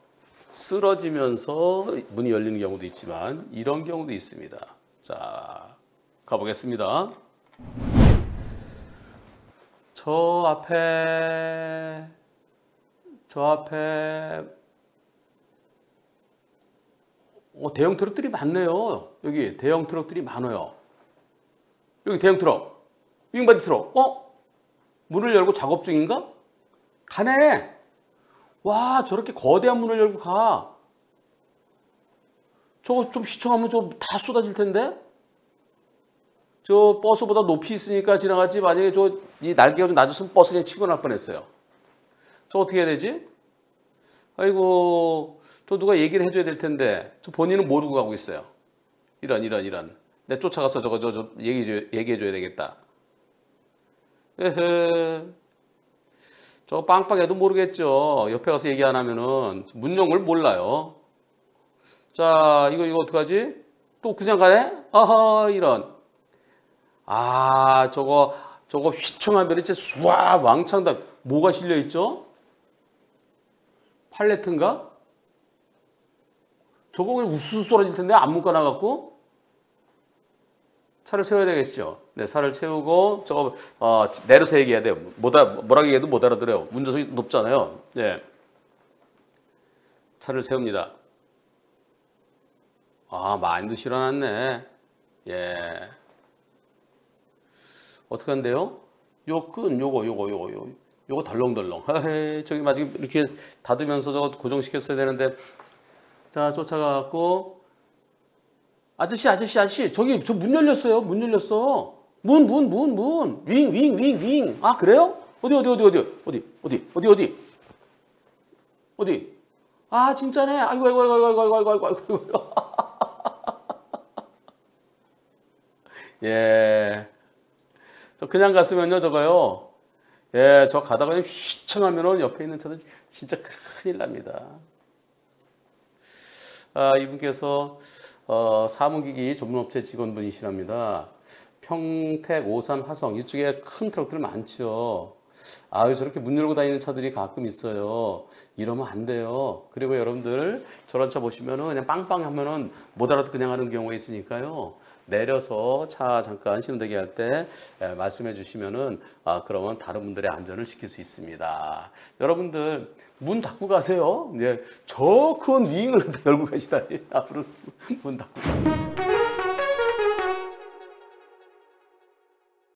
쓰러지면서 문이 열리는 경우도 있지만 이런 경우도 있습니다. 자, 가보겠습니다. 저 앞에 대형 트럭들이 많네요. 여기 대형 트럭들이 많아요. 여기 대형 트럭, 윙바디 트럭. 문을 열고 작업 중인가? 가네. 와, 저렇게 거대한 문을 열고 가. 저거 좀 휘청하면 다 쏟아질 텐데? 저 버스보다 높이 있으니까 지나갔지. 만약에 이 날개가 좀 낮았으면 버스 그냥 치고 날 뻔했어요. 저 어떻게 해야 되지? 아이고, 저 누가 얘기를 해줘야 될 텐데. 저 본인은 모르고 가고 있어요. 이런. 내 쫓아가서 저거 얘기해줘야 되겠다. 에헤. 저 빵빵해도 모르겠죠. 옆에 가서 얘기 안 하면은 문 연 걸 몰라요. 자, 이거 어떡하지? 또 그냥 가네? 아하, 이런. 저거 휘청하면 진짜 수와 왕창 다 뭐가 실려 있죠? 팔레트인가? 저거 그냥 우수수 쏟아질 텐데 안 묶어놔갖고 차를 세워야 되겠죠. 네, 차를 세우고 저거 내려서 얘기해야 돼요. 뭐라고 얘기해도 못 알아들어요. 운전석이 높잖아요. 네. 차를 세웁니다. 많이도 실어놨네. 예. 어떻게 한대요? 요 끈, 요거 덜렁덜렁. 저기 마지막 이렇게 닫으면서 저거 고정시켰어야 되는데. 자, 쫓아가갖고. 아저씨, 저기, 저 문 열렸어요. 문 열렸어. 문. 윙. 그래요? 어디? 진짜네. 아이고. 예. 저 그냥 갔으면요, 저거요. 예, 저 가다가 그냥 휘청하면은 옆에 있는 차도 진짜 큰일 납니다. 이분께서 사무기기 전문업체 직원분이시랍니다. 평택, 오산, 화성 이쪽에 큰 트럭들 많죠. 저렇게 문 열고 다니는 차들이 가끔 있어요. 이러면 안 돼요. 그리고 여러분들 저런 차 보시면은 그냥 빵빵 하면은 못 알아듣고 그냥 하는 경우가 있으니까요. 내려서 차 잠깐 신호대기 할 때 말씀해 주시면은 그러면 다른 분들의 안전을 지킬 수 있습니다. 여러분들 문 닫고 가세요. 이제 저 큰 윙을 열고 가시다니 앞으로 문 닫고 가세요.